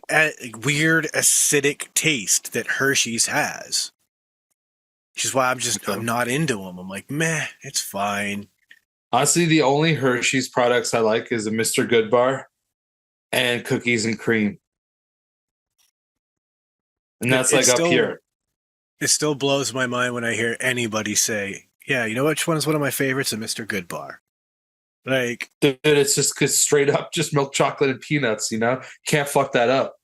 weird acidic taste that Hershey's has, which is why I'm not into them. I'm like, meh, it's fine. Honestly, the only Hershey's products I like is a Mr. Good bar and cookies and cream. And that's like up here. It still blows my mind when I hear anybody say, yeah, you know which one is one of my favorites? A Mr. Good bar. Like, dude, it's just straight up just milk chocolate and peanuts, you know? Can't fuck that up.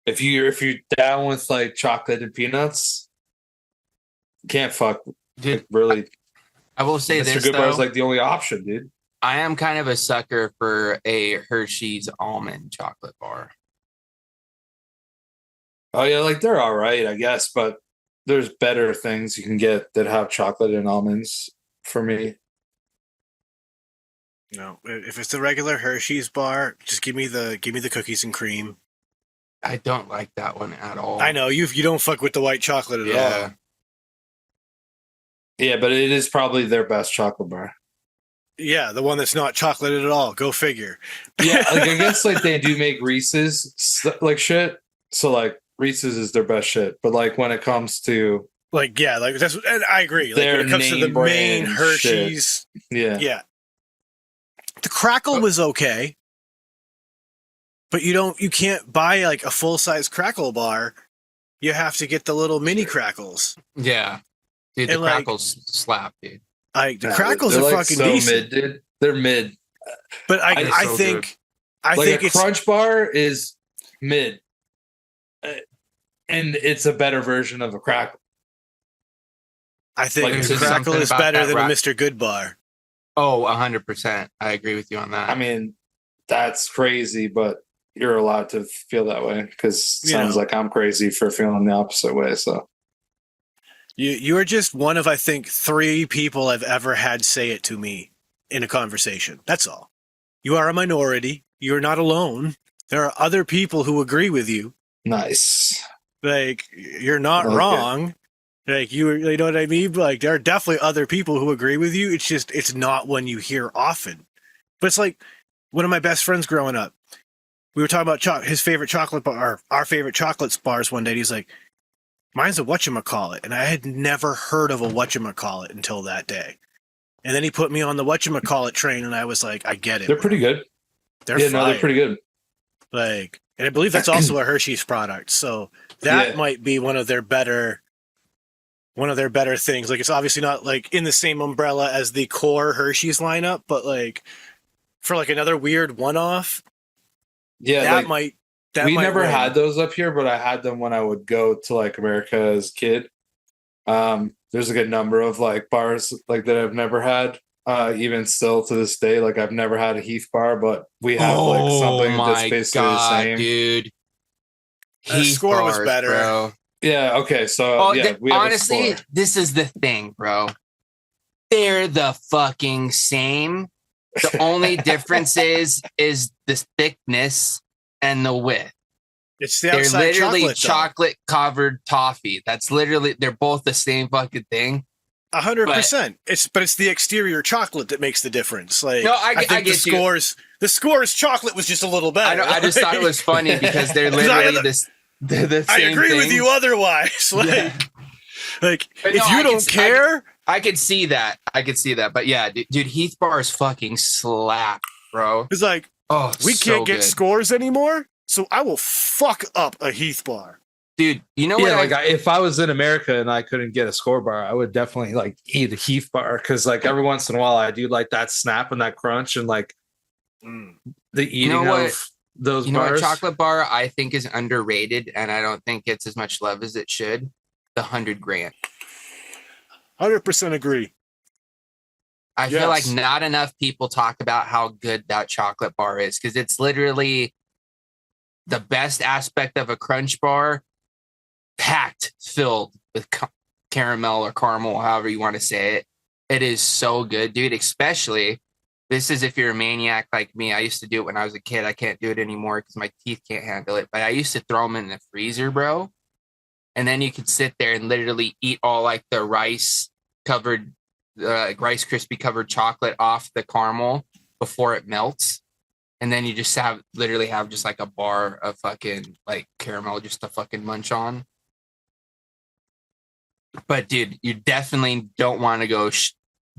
If you're down with like chocolate and peanuts, can't fuck. Dude, really. I will say Mr. this, Good though, Bar is like the only option, dude. I am kind of a sucker for a Hershey's almond chocolate bar. Oh yeah, like they're all right, I guess, but there's better things you can get that have chocolate and almonds for me. No, if it's the regular Hershey's bar, just give me the cookies and cream. I don't like that one at all. I know you don't fuck with the white chocolate at all. Yeah, but it is probably their best chocolate bar. Yeah, the one that's not chocolate at all. Go figure. Yeah, like I guess like they do make Reese's like shit. So like Reese's is their best shit. But like when it comes to like that's and I agree. Like when it comes to the main Hershey's, yeah. The crackle was okay, but you can't buy like a full size crackle bar. You have to get the little mini crackles. Yeah, dude, the crackles slap, dude. The crackles are like fucking so decent. Mid, dude. They're mid. But I think a it's Crunch Bar is mid, and it's a better version of a crackle. I think like, the crackle is better than a Mr. Good Bar. Oh, 100%. I agree with you on that. I mean, that's crazy, but you're allowed to feel that way because it sounds like I'm crazy for feeling the opposite way. So you are just one of, I think, 3 people I've ever had say it to me in a conversation. That's all. You are a minority. You're not alone. There are other people who agree with you. Nice. Like, you're not wrong. Like, you know what I mean? Like, there are definitely other people who agree with you. It's just, it's not one you hear often. But it's like one of my best friends growing up. We were talking about his favorite chocolate bar, our favorite chocolate bars one day. And he's like, mine's a whatchamacallit. And I had never heard of a whatchamacallit until that day. And then he put me on the whatchamacallit train, and I was like, I get it. They're pretty good. They're they're pretty good. Like, and I believe that's also a Hershey's product. So That might be one of their better things. Like, it's obviously not like in the same umbrella as the core Hershey's lineup, but like for like another weird one-off, we never had those up here, but I had them when I would go to like America as a kid. There's a good number of like bars like that I've never had. Even still to this day, like I've never had a Heath bar, but we have like something that's basically the same. Dude, Heath score bars, was better, bro. Yeah. Okay. So honestly, this is the thing, bro. They're the fucking same. The only difference is the thickness and the width. It's the outside. They're literally chocolate covered toffee. That's literally, they're both the same fucking thing. 100%. It's the exterior chocolate that makes the difference. Like, no, I think the scores chocolate was just a little better. I just thought it was funny because they're literally they're the same. I agree thing. with you otherwise. Like if you don't care, I could see that. But yeah, dude, Heath bars fucking slap, bro. It's like, we can't get scores anymore, so I will fuck up a Heath bar. Dude, you know what? Yeah, like if I was in America and I couldn't get a score bar, I would definitely like eat a Heath bar because like every once in a while I do like that snap and that crunch and like the eating of those bars. You know what chocolate bar I think is underrated and I don't think gets as much love as it should? The 100 Grant. 100% agree. I feel like not enough people talk about how good that chocolate bar is because it's literally the best aspect of a crunch bar. Packed, filled with caramel or caramel, however you want to say it. It is so good, dude. Especially, this is if you're a maniac like me. I used to do it when I was a kid. I can't do it anymore because my teeth can't handle it. But I used to throw them in the freezer, bro. And then you could sit there and literally eat all like the rice covered, Rice Krispie covered chocolate off the caramel before it melts. And then you just literally have just like a bar of fucking like caramel just to fucking munch on. But dude, you definitely don't want to go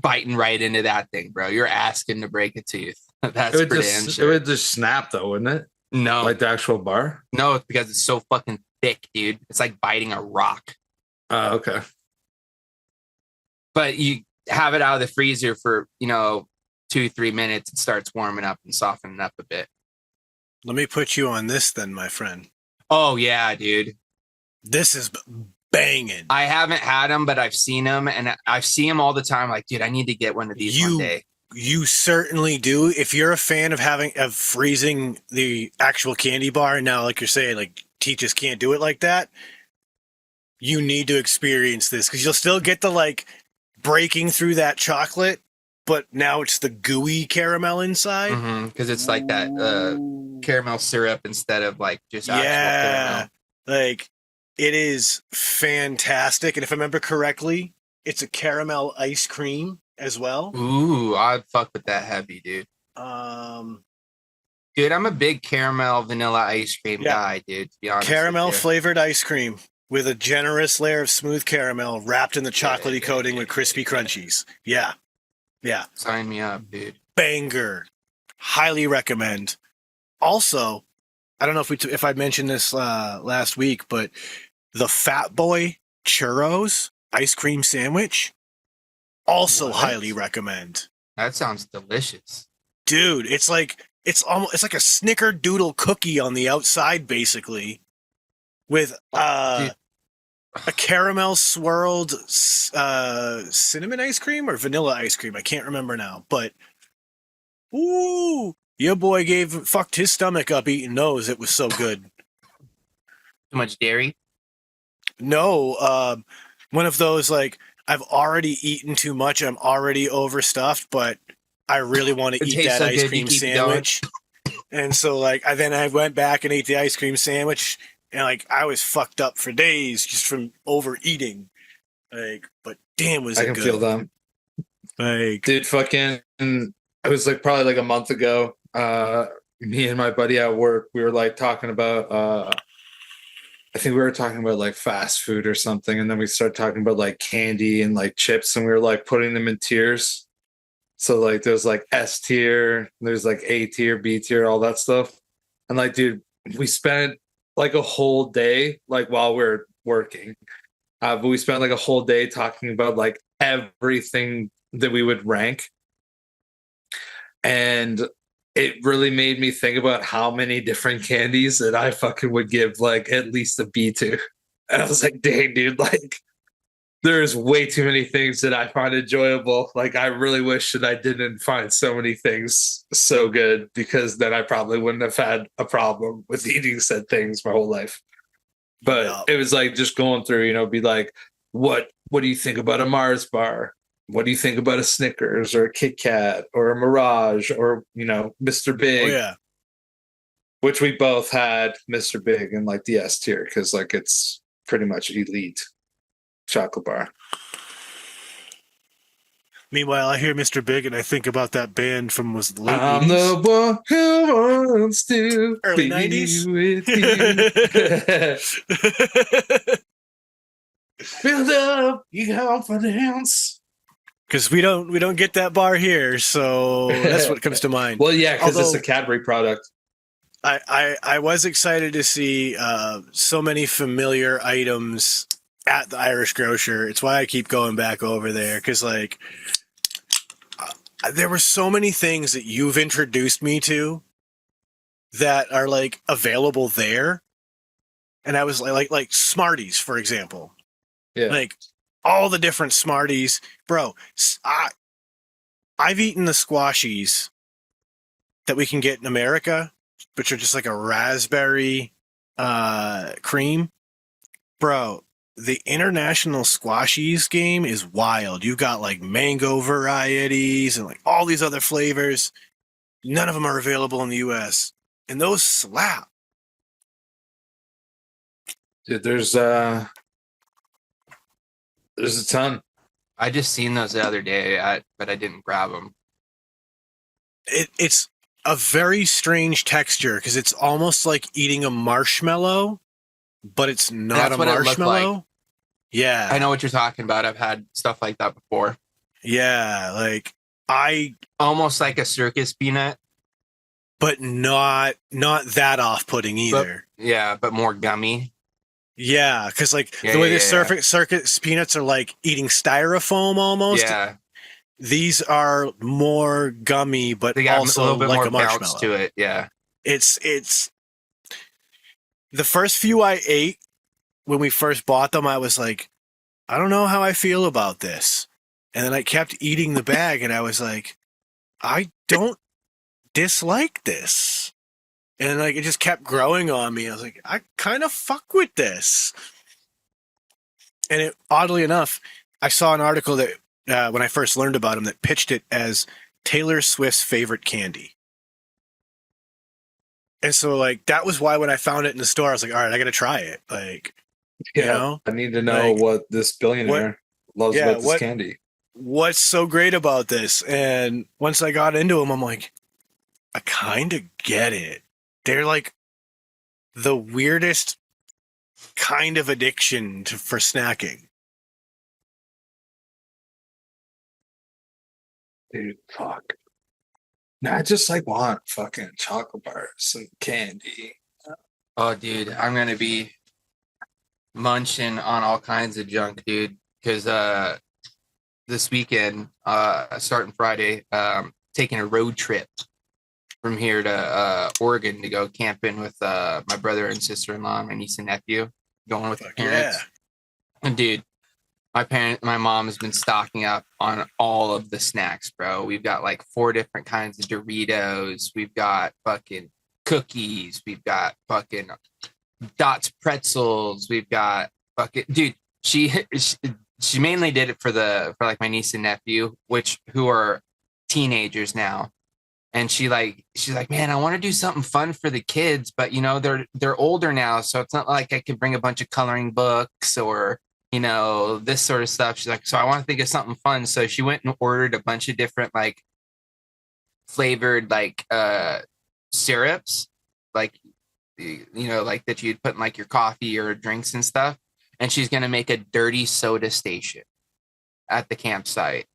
biting right into that thing, bro. You're asking to break a tooth. That's pretty sure. It would just snap though, wouldn't it? No. Like the actual bar? No, it's because it's so fucking thick, dude. It's like biting a rock. Okay. But you have it out of the freezer for, 2-3 minutes. It starts warming up and softening up a bit. Let me put you on this then, my friend. Oh, yeah, dude. This is banging. I haven't had them, but I've seen them, and I see them all the time. Like, dude, I need to get one of these one day. You certainly do. If you're a fan of freezing the actual candy bar, and now, like you're saying, like teachers can't do it like that, you need to experience this because you'll still get the like breaking through that chocolate, but now it's the gooey caramel inside. Because it's like that caramel syrup instead of like just actual caramel. Like it is fantastic. And if I remember correctly, it's a caramel ice cream as well. Ooh, I'd fuck with that heavy, dude. Dude, I'm a big caramel vanilla ice cream guy, dude, to be honest. Caramel flavored ice cream with a generous layer of smooth caramel wrapped in the chocolatey coating with crispy crunchies. Yeah. Sign me up, dude. Banger. Highly recommend. Also, I don't know if I mentioned this last week, but the Fat Boy Churros ice cream sandwich, also highly recommend. That sounds delicious. Dude, it's like a snickerdoodle cookie on the outside, basically, with a caramel swirled cinnamon ice cream or vanilla ice cream. I can't remember now, but your boy fucked his stomach up eating those. It was so good. Too much dairy? No, one of those like I've already eaten too much. I'm already overstuffed, but I really want to eat that ice cream sandwich. And so like I went back and ate the ice cream sandwich. And like I was fucked up for days just from overeating. Like, but damn, was it good? I can feel them. Like, dude, fucking, it was like probably like a month ago. Me and my buddy at work, we were like talking about. I think we were talking about like fast food or something, and then we started talking about like candy and like chips, and we were like putting them in tiers. So like there's like S tier, there's like A tier, B tier, all that stuff. And like, dude, we spent like a whole day, like while we're working. But we spent like a whole day talking about like everything that we would rank. And it really made me think about how many different candies that I fucking would give like at least a B to. And I was like, dang, dude, like there's way too many things that I find enjoyable. Like I really wish that I didn't find so many things so good, because then I probably wouldn't have had a problem with eating said things my whole life. But it was like just going through, be like, what do you think about a Mars bar? What do you think about a Snickers or a Kit Kat or a Mirage or, Mr. Big? Oh, yeah. Which we both had Mr. Big in like the S tier, because like it's pretty much elite chocolate bar. Meanwhile, I hear Mr. Big and I think about that band from the late I'm 80s. the one who wants to Early be 90s? with you. Build up your confidence. Because we don't get that bar here, so that's what comes to mind. Well, yeah, because it's a Cadbury product. I was excited to see so many familiar items at the Irish Grocer. It's why I keep going back over there, because like there were so many things that you've introduced me to that are like available there, and I was like Smarties, for example. Yeah, like all the different Smarties, bro. I've eaten the squashies that we can get in America, which are just like a raspberry cream, bro. The international squashies game is wild. You got like mango varieties and like all these other flavors. None of them are available in the US, and those slap. Dude, there's a ton. I just seen those the other day, but I didn't grab them. It's a very strange texture, because it's almost like eating a marshmallow, but it's not That's a what marshmallow. It looked like. Yeah, I know what you're talking about. I've had stuff like that before. Yeah, like I almost like a circus peanut, but not that off-putting either. But more gummy. Yeah, because like the way the circus peanuts are like eating styrofoam almost. Yeah, these are more gummy, but they got also a little bit like more a marshmallow bounce to it. Yeah, it's the first few I ate when we first bought them. I was like, I don't know how I feel about this, and then I kept eating the bag, and I was like, I don't dislike this. And like it just kept growing on me. I was like, I kind of fuck with this. And it, oddly enough, I saw an article that when I first learned about him that pitched it as Taylor Swift's favorite candy. And so like that was why when I found it in the store, I was like, all right, I got to try it. Like, I need to know like, what this billionaire loves about this candy. What's so great about this? And once I got into them, I'm like, I kind of get it. They're like the weirdest kind of addiction for snacking. Dude, fuck. Now I just like want fucking chocolate bars and candy. Oh, dude, I'm gonna be munching on all kinds of junk, dude. Because this weekend, starting Friday, taking a road trip from here to Oregon to go camping with my brother and sister-in-law, my niece and nephew, going with their parents. Yeah. And dude, my mom has been stocking up on all of the snacks, bro. We've got like 4 different kinds of Doritos. We've got fucking cookies. We've got fucking Dots pretzels. We've got fucking dude. She mainly did it for like my niece and nephew, who are teenagers now. And she's like, man, I want to do something fun for the kids, but they're older now, so it's not like I could bring a bunch of coloring books or this sort of stuff. She's like, so I want to think of something fun. So she went and ordered a bunch of different like flavored like syrups, like like that you'd put in like your coffee or drinks and stuff. And she's gonna make a dirty soda station at the campsite,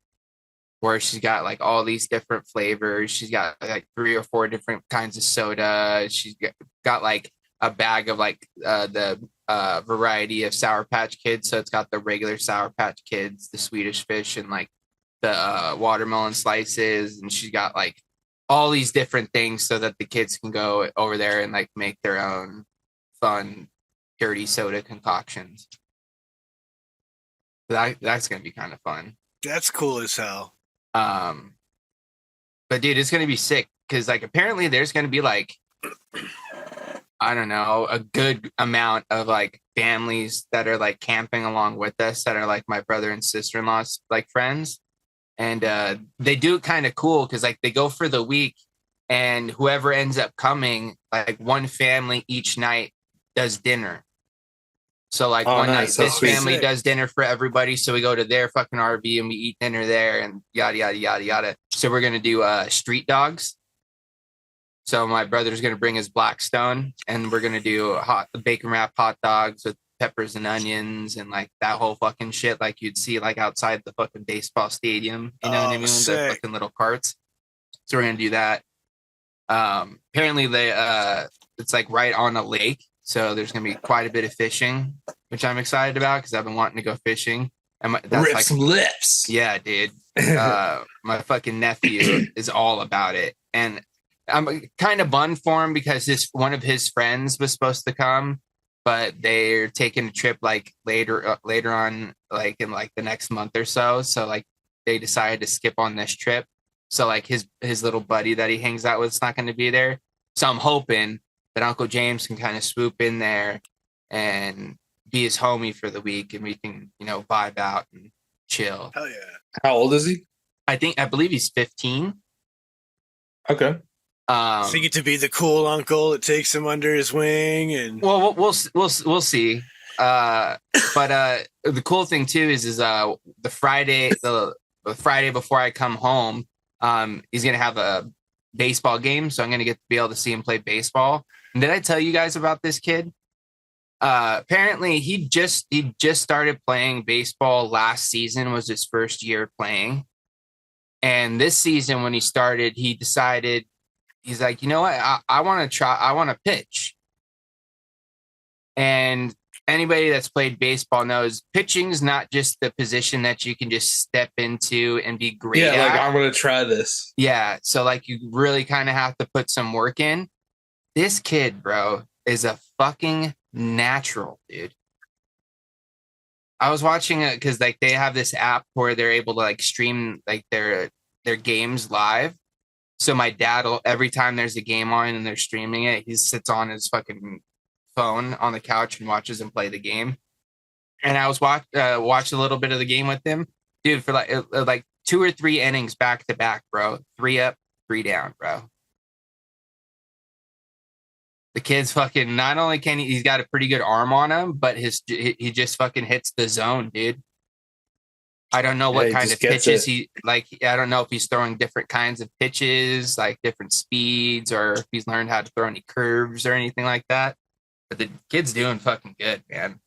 where she's got like all these different flavors. She's got like 3 or 4 different kinds of soda. She's got like a bag of like the variety of Sour Patch Kids. So it's got the regular Sour Patch Kids, the Swedish Fish, and like the watermelon slices. And she's got like all these different things so that the kids can go over there and like make their own fun, dirty soda concoctions. That's gonna be kind of fun. That's cool as hell. But dude, it's gonna be sick because like apparently there's gonna be like, I don't know, a good amount of like families that are like camping along with us that are like my brother and sister-in-law's like friends. And they do it kind of cool because like they go for the week, and whoever ends up coming, like one family each night does dinner. So like one night this family does dinner for everybody. So we go to their fucking RV and we eat dinner there and yada, yada, yada, yada. So we're going to do street dogs. So my brother's going to bring his Blackstone, and we're going to do bacon wrap hot dogs with peppers and onions and like that whole fucking shit like you'd see like outside the fucking baseball stadium. You know what I mean? Sick. The fucking little carts. So we're going to do that. Apparently it's like right on a lake. So there's going to be quite a bit of fishing, which I'm excited about because I've been wanting to go fishing. And that's Rip like some lips. Yeah, dude. My fucking nephew is all about it. And I'm kind of bummed for him because one of his friends was supposed to come, but they're taking a trip like later on, like in like the next month or so. So like they decided to skip on this trip. So like his little buddy that he hangs out with is not going to be there. So I'm hoping that Uncle James can kind of swoop in there and be his homie for the week, and we can, you know, vibe out and chill. Hell yeah. How old is he? I believe he's 15. Okay. So you get to be the cool uncle that takes him under his wing, and well, we'll see. But the cool thing too is the Friday before I come home, he's gonna have a baseball game, so I'm gonna get to be able to see him play baseball. And did I tell you guys about this kid? Apparently he just started playing baseball last season, was his first year playing. And this season when he started, he decided, he's like, you know what? I want to pitch. And anybody that's played baseball knows pitching's not just the position that you can just step into and be great at. Like I'm going to try this. Yeah. So like you really kind of have to put some work in. This kid, bro, is a fucking natural, dude. I was watching it because like they have this app where they're able to like stream like their games live. So my dad will, every time there's a game on and they're streaming it, he sits on his fucking phone on the couch and watches them play the game. And I was watched a little bit of the game with him, dude, for like 2 or 3 innings back to back, bro. 3 up, 3 down, bro. The kid's fucking, not only can he's got a pretty good arm on him, but he just fucking hits the zone, dude. I don't know what kind of pitches I don't know if he's throwing different kinds of pitches, like different speeds, or if he's learned how to throw any curves or anything like that. But the kid's doing fucking good, man.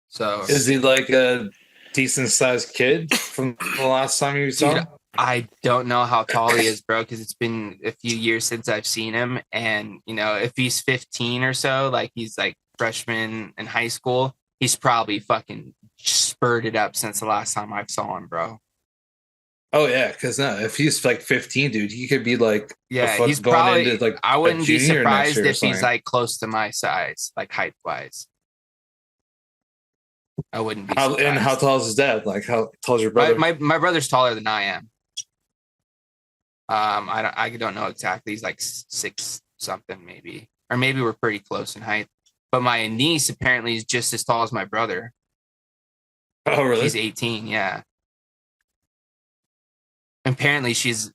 So is he like a decent sized kid from the last time you saw him? I don't know how tall he is, bro, because it's been a few years since I've seen him. And, you know, if he's 15 or so, like he's like freshman in high school, he's probably fucking spurted up since the last time I saw him, bro. Oh, yeah, because if he's like 15, dude, he could be like, he's probably, into, like, I wouldn't be surprised if he's like close to my size, like height wise. I wouldn't be surprised. And how tall is his dad? Like, how tall is your brother? My brother's taller than I am. I don't know exactly. He's like 6 something maybe, or maybe we're pretty close in height. But my niece apparently is just as tall as my brother. Oh, really? She's 18. Yeah. Apparently she's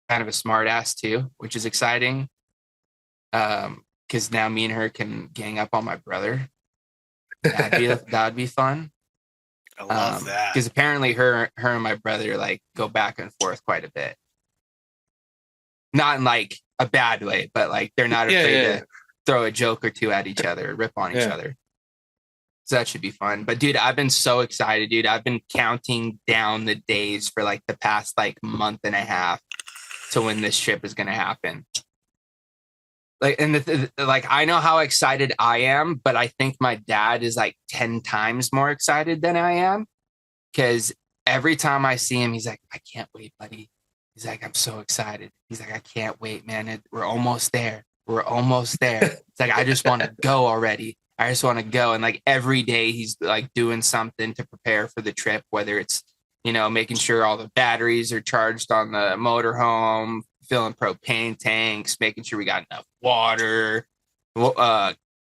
kind of a smart ass too, which is exciting. Because now me and her can gang up on my brother. That'd be fun. I love that. Because apparently her and my brother like go back and forth quite a bit. Not in like a bad way, but like they're not afraid to throw a joke or two at each other, rip on each other. So that should be fun. But dude, I've been so excited, dude. I've been counting down the days for like the past like month and a half to when this trip is gonna happen. Like, and like, I know how excited I am, but I think my dad is like 10 times more excited than I am. Because every time I see him, he's like, I can't wait, buddy. He's like, I'm so excited. He's like, I can't wait, man. We're almost there. We're almost there. It's like, I just want to go already. I just want to go. And like every day he's like doing something to prepare for the trip, whether it's, you know, making sure all the batteries are charged on the motorhome, filling propane tanks, making sure we got enough water,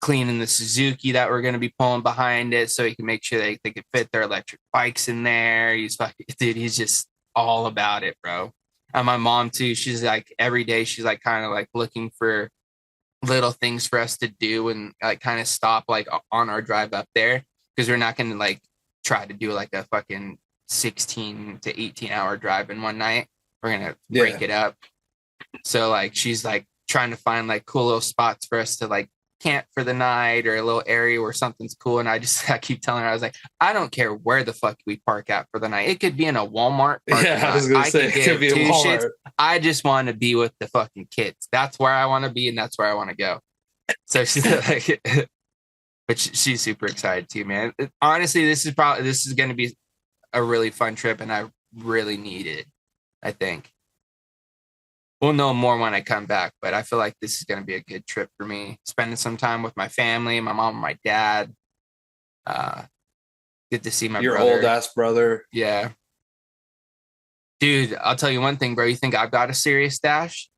cleaning the Suzuki that we're going to be pulling behind it so he can make sure they can fit their electric bikes in there. He's fucking, dude, he's just all about it, bro. And my mom too, she's like, every day she's like kind of like looking for little things for us to do and like kind of stop like on our drive up there, because we're not going to like try to do like a fucking 16 to 18 hour drive in one night. We're going to break it up. So like she's like trying to find like cool little spots for us to like camp for the night, or a little area where something's cool. And I keep telling her, I was like, I don't care where the fuck we park at for the night. It could be in a Walmart. Yeah, I was gonna say it could be a Walmart. Shits. I just want to be with the fucking kids. That's where I want to be, and that's where I want to go. So she's like, but she's super excited too, man. Honestly, this is going to be a really fun trip, and I really need it. I think we'll know more when I come back, but I feel like this is going to be a good trip for me. Spending some time with my family, my mom and my dad. Good to see your old ass brother. Yeah. Dude, I'll tell you one thing, bro. You think I've got a serious stash?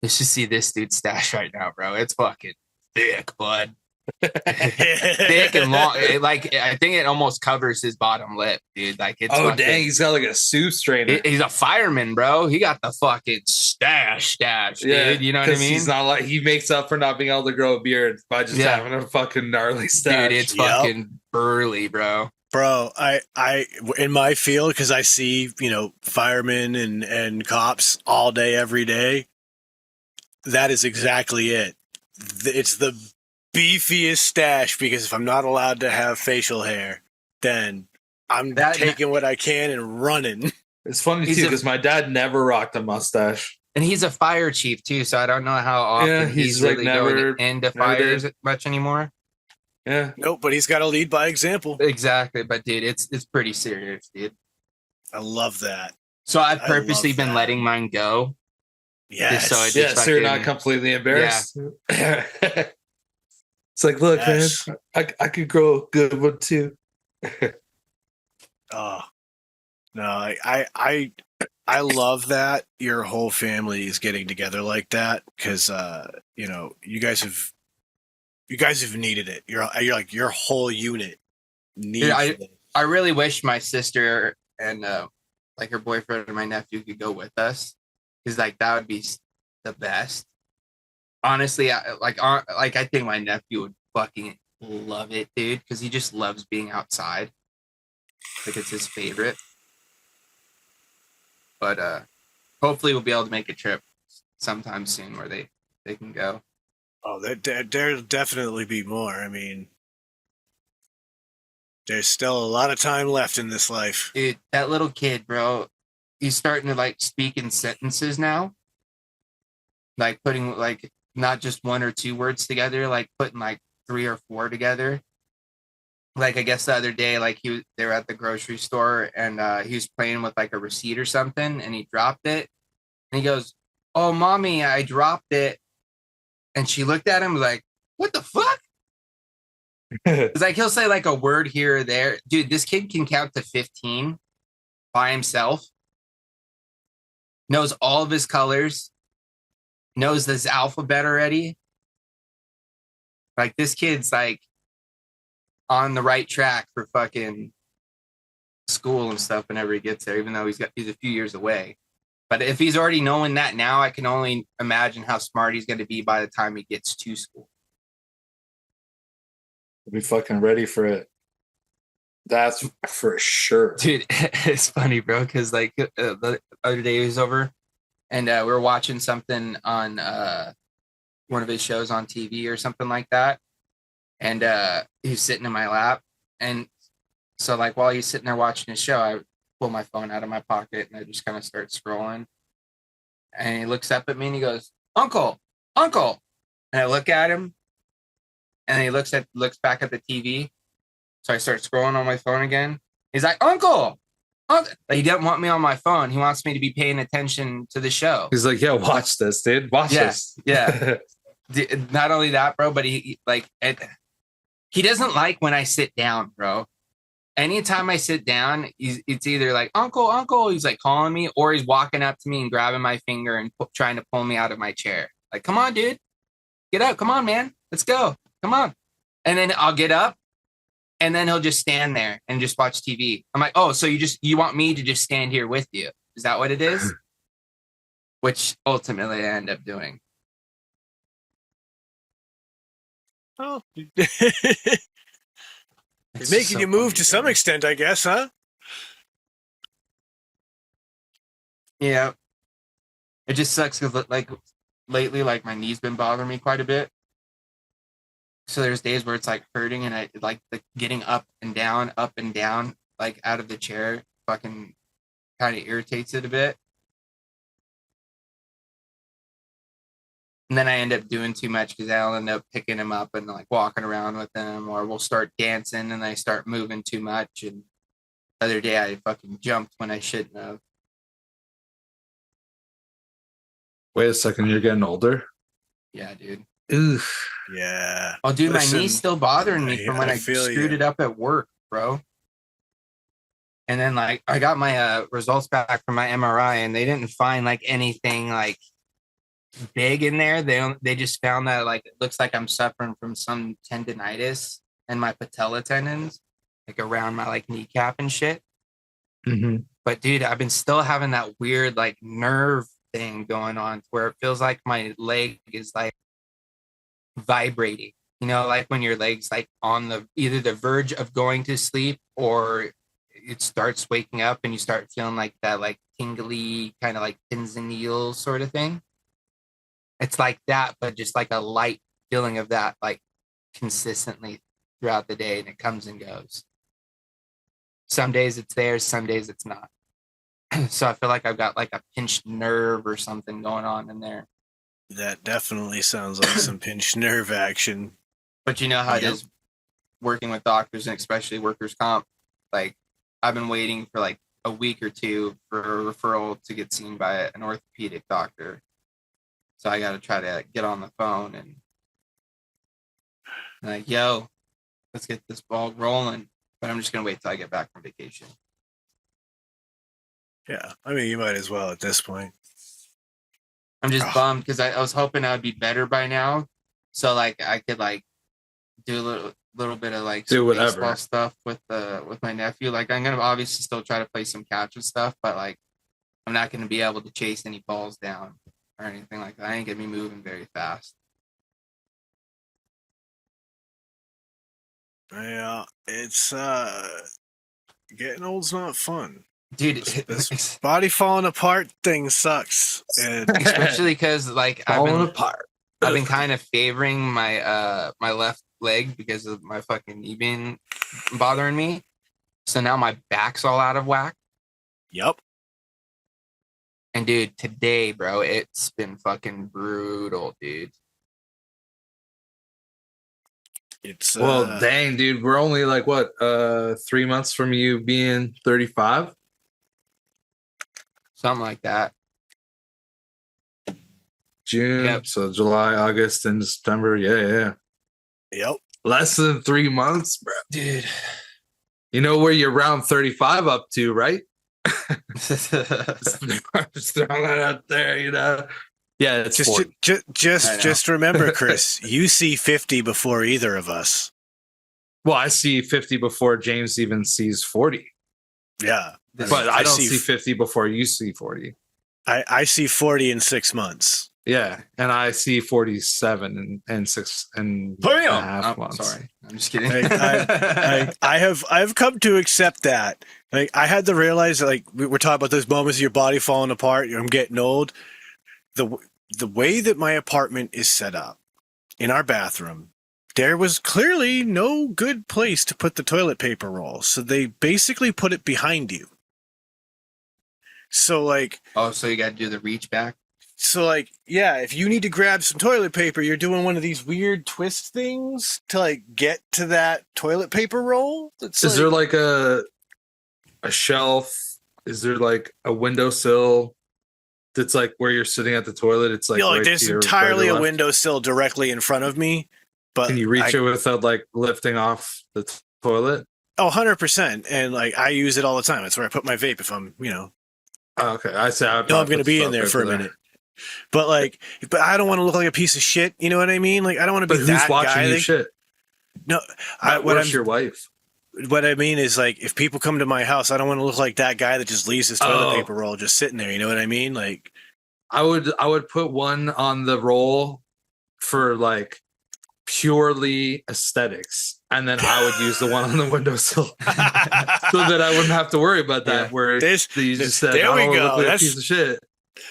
Let's just see this dude's stash right now, bro. It's fucking thick, bud. Thick and long. Like, I think it almost covers his bottom lip, dude. Like, it's dang, he's got like a soup strainer. He's a fireman, bro. He got the fucking stash, dude. You know what I mean? He's not like, he makes up for not being able to grow a beard by just having a fucking gnarly stash. Dude, it's fucking burly, bro. Bro, I in my field, because I see, you know, firemen and cops all day, every day. That is exactly it. It's the beefiest stash, because if I'm not allowed to have facial hair, then I'm taking what I can and running. It's funny too, because my dad never rocked a mustache. And he's a fire chief too, so I don't know how often he's like really going into fires much anymore. Yeah. Nope, but he's got to lead by example. Exactly. But dude, it's pretty serious, dude. I love that. So I've purposely been letting mine go. Yes. So you're not completely embarrassed. Yeah. It's like, look, man, I could grow a good one too. Oh no, I love that your whole family is getting together like that, because you know, you guys have needed it. You're like, your whole unit needs it. I really wish my sister and like her boyfriend and my nephew could go with us, because like that would be the best. Honestly, I think my nephew would fucking love it, dude, because he just loves being outside. Like, it's his favorite. But hopefully we'll be able to make a trip sometime soon where they can go. Oh, there'll definitely be more. I mean, there's still a lot of time left in this life. Dude, that little kid, bro, he's starting to like speak in sentences now. Like putting like not just one or two words together, like putting like 3 or 4 together. Like, I guess the other day, like they were at the grocery store, and he was playing with like a receipt or something, and he dropped it. And he goes, "Oh, mommy, I dropped it." And she looked at him like, "What the fuck?" It's like he'll say like a word here or there. Dude, this kid can count to 15 by himself. Knows all of his colors. Knows this alphabet already. Like, this kid's like on the right track for fucking school and stuff whenever he gets there, even though he's a few years away. But if he's already knowing that now, I can only imagine how smart he's going to be by the time he gets to school. Be fucking ready for it. That's for sure. Dude, it's funny, bro, because like the other day he was over, and we were watching something on one of his shows on TV or something like that. And he was sitting in my lap. And so like while he's sitting there watching his show, I pull my phone out of my pocket and I just kind of start scrolling. And he looks up at me and he goes, Uncle. And I look at him, and he looks back at the TV. So I start scrolling on my phone again. He's like, Uncle. He doesn't want me on my phone. He wants me to be paying attention to the show. He's like, "Yo, watch this, dude. Watch this." Yeah. Not only that, bro, but he doesn't like when I sit down, bro. Anytime I sit down, it's either like, Uncle, Uncle. He's like calling me, or he's walking up to me and grabbing my finger and trying to pull me out of my chair. Like, come on, dude. Get up. Come on, man. Let's go. Come on. And then I'll get up. And then he'll just stand there and just watch TV. I'm like, oh, so you want me to just stand here with you? Is that what it is? Which ultimately I end up doing. Oh, it's making you move to some extent, I guess, huh? Yeah. It just sucks because like lately, like my knee's been bothering me quite a bit. So there's days where it's like hurting, and I like the getting up and down, like out of the chair, fucking kind of irritates it a bit. And then I end up doing too much because I'll end up picking him up and like walking around with him, or we'll start dancing and I start moving too much. And the other day I fucking jumped when I shouldn't have. Wait a second, you're getting older? Yeah, dude. Oof. Yeah. Oh, dude, my knee's still bothering me from when I screwed it up at work, bro. And then, like, I got my results back from my MRI, and they didn't find like anything like big in there. They just found that like it looks like I'm suffering from some tendonitis and my patella tendons, like around my like kneecap and shit. Mm-hmm. But dude, I've been still having that weird like nerve thing going on where it feels like my leg is like vibrating, you know, like when your leg's like on the either the verge of going to sleep or it starts waking up and you start feeling like that like tingly kind of like pins and needles sort of thing. It's like that, but just like a light feeling of that like consistently throughout the day, and it comes and goes. Some days it's there, some days it's not. So I feel like I've got like a pinched nerve or something going on in there. That definitely sounds like some pinched nerve action. But you know how it is working with doctors and especially workers' comp. Like I've been waiting for like a week or two for a referral to get seen by an orthopedic doctor. So I got to try to get on the phone and like, yo, let's get this ball rolling. But I'm just going to wait till I get back from vacation. Yeah. I mean, you might as well at this point. I'm just bummed because I was hoping I would be better by now. So like I could like do a little bit of like do whatever baseball stuff with my nephew. Like I'm gonna obviously still try to play some catch and stuff, but like I'm not gonna be able to chase any balls down or anything like that. I ain't gonna be moving very fast. Yeah, it's getting old's not fun. Dude, this body falling apart thing sucks. And especially because like falling apart. I've been kind of favoring my my left leg because of my fucking knee being bothering me. So now my back's all out of whack. Yep. And dude, today, bro, it's been fucking brutal, dude. It's well, dang, dude, we're only like what 3 months from you being 35. Something like that. June, yep. So July, August, and September. Yeah. Yep. Less than 3 months, bro. Dude. You know where you're around 35 up to, right? Just throwing that out there, you know. Yeah, it's just remember, Chris, you see 50 before either of us. Well, I see 50 before James even sees 40. Yeah. But I don't see 50 before you see 40. I see 40 in 6 months. Yeah, and I see 47 and 6 and a half months. Sorry, I'm just kidding. I have come to accept that. Like I had to realize that, like we're talking about those moments of your body falling apart. I'm getting old. The way that my apartment is set up in our bathroom, there was clearly no good place to put the toilet paper roll, so they basically put it behind you. So like, oh, so you got to do the reach back. So like, yeah, if you need to grab some toilet paper, you're doing one of these weird twist things to like get to that toilet paper roll. Is there like a shelf? Is there like a windowsill that's like where you're sitting at the toilet? It's like, like right there's to your entirely right or a left? windowsill directly in front of me. But can you reach it without like lifting off the toilet? Oh, 100%. And like I use it all the time. It's where I put my vape if I'm, Oh, okay. I say I'm going to be in there for a minute. But like, but I don't want to look like a piece of shit. You know what I mean? Like I don't want to be that guy. Who's watching you shit? No, your wife? What I mean is like, if people come to my house, I don't want to look like that guy that just leaves his toilet paper roll just sitting there. You know what I mean? Like, I would put one on the roll for like purely aesthetics, and then I would use the one on the windowsill so that I wouldn't have to worry about that. Where you just said, there we go. That's a piece of shit.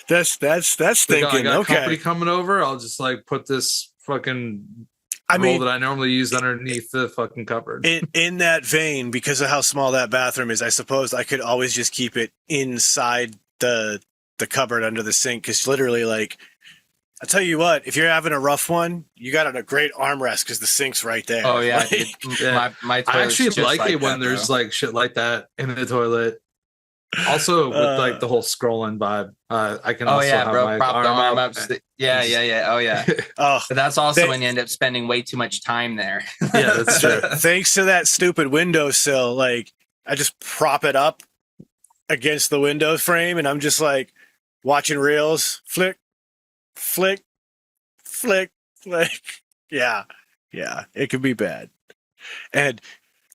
That's thinking. I got okay, company coming over. I'll just like put this fucking roll that I normally use underneath the fucking cupboard. In that vein, because of how small that bathroom is, I suppose I could always just keep it inside the cupboard under the sink. Because literally, like, I'll tell you what, if you're having a rough one, you got a great armrest because the sink's right there. Oh yeah, like, my I actually like it when there's like shit like that in the toilet. Also, with like the whole scrolling vibe, I can also have my arm up. Yeah. Oh yeah. But that's also when you end up spending way too much time there. Yeah, that's true. Thanks to that stupid windowsill, like I just prop it up against the window frame, and I'm just like watching reels, flick, flick, flick. Like, yeah, it could be bad. And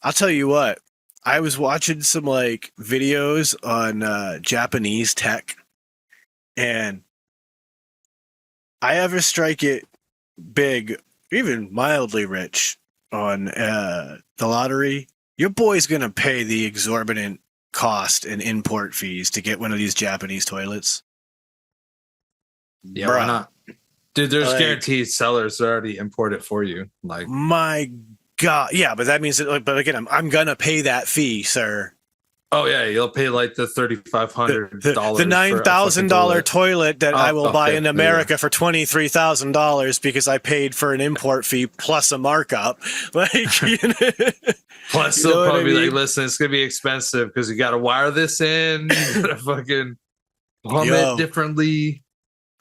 I'll tell you what. I was watching some like videos on Japanese tech, and I ever strike it big, even mildly rich on the lottery, your boy's gonna pay the exorbitant cost and import fees to get one of these Japanese toilets. Yeah, why not? Dude, there's guaranteed sellers that already import it for you. Like, my God, yeah, but that means that. But again, I'm gonna pay that fee, sir. Oh yeah, you'll pay like the $3,500, the $9,000 toilet that I will buy in America for $23,000 because I paid for an import fee plus a markup. Like, plus they'll probably be like, listen, it's gonna be expensive because you got to wire this in, you gotta fucking plumb it differently.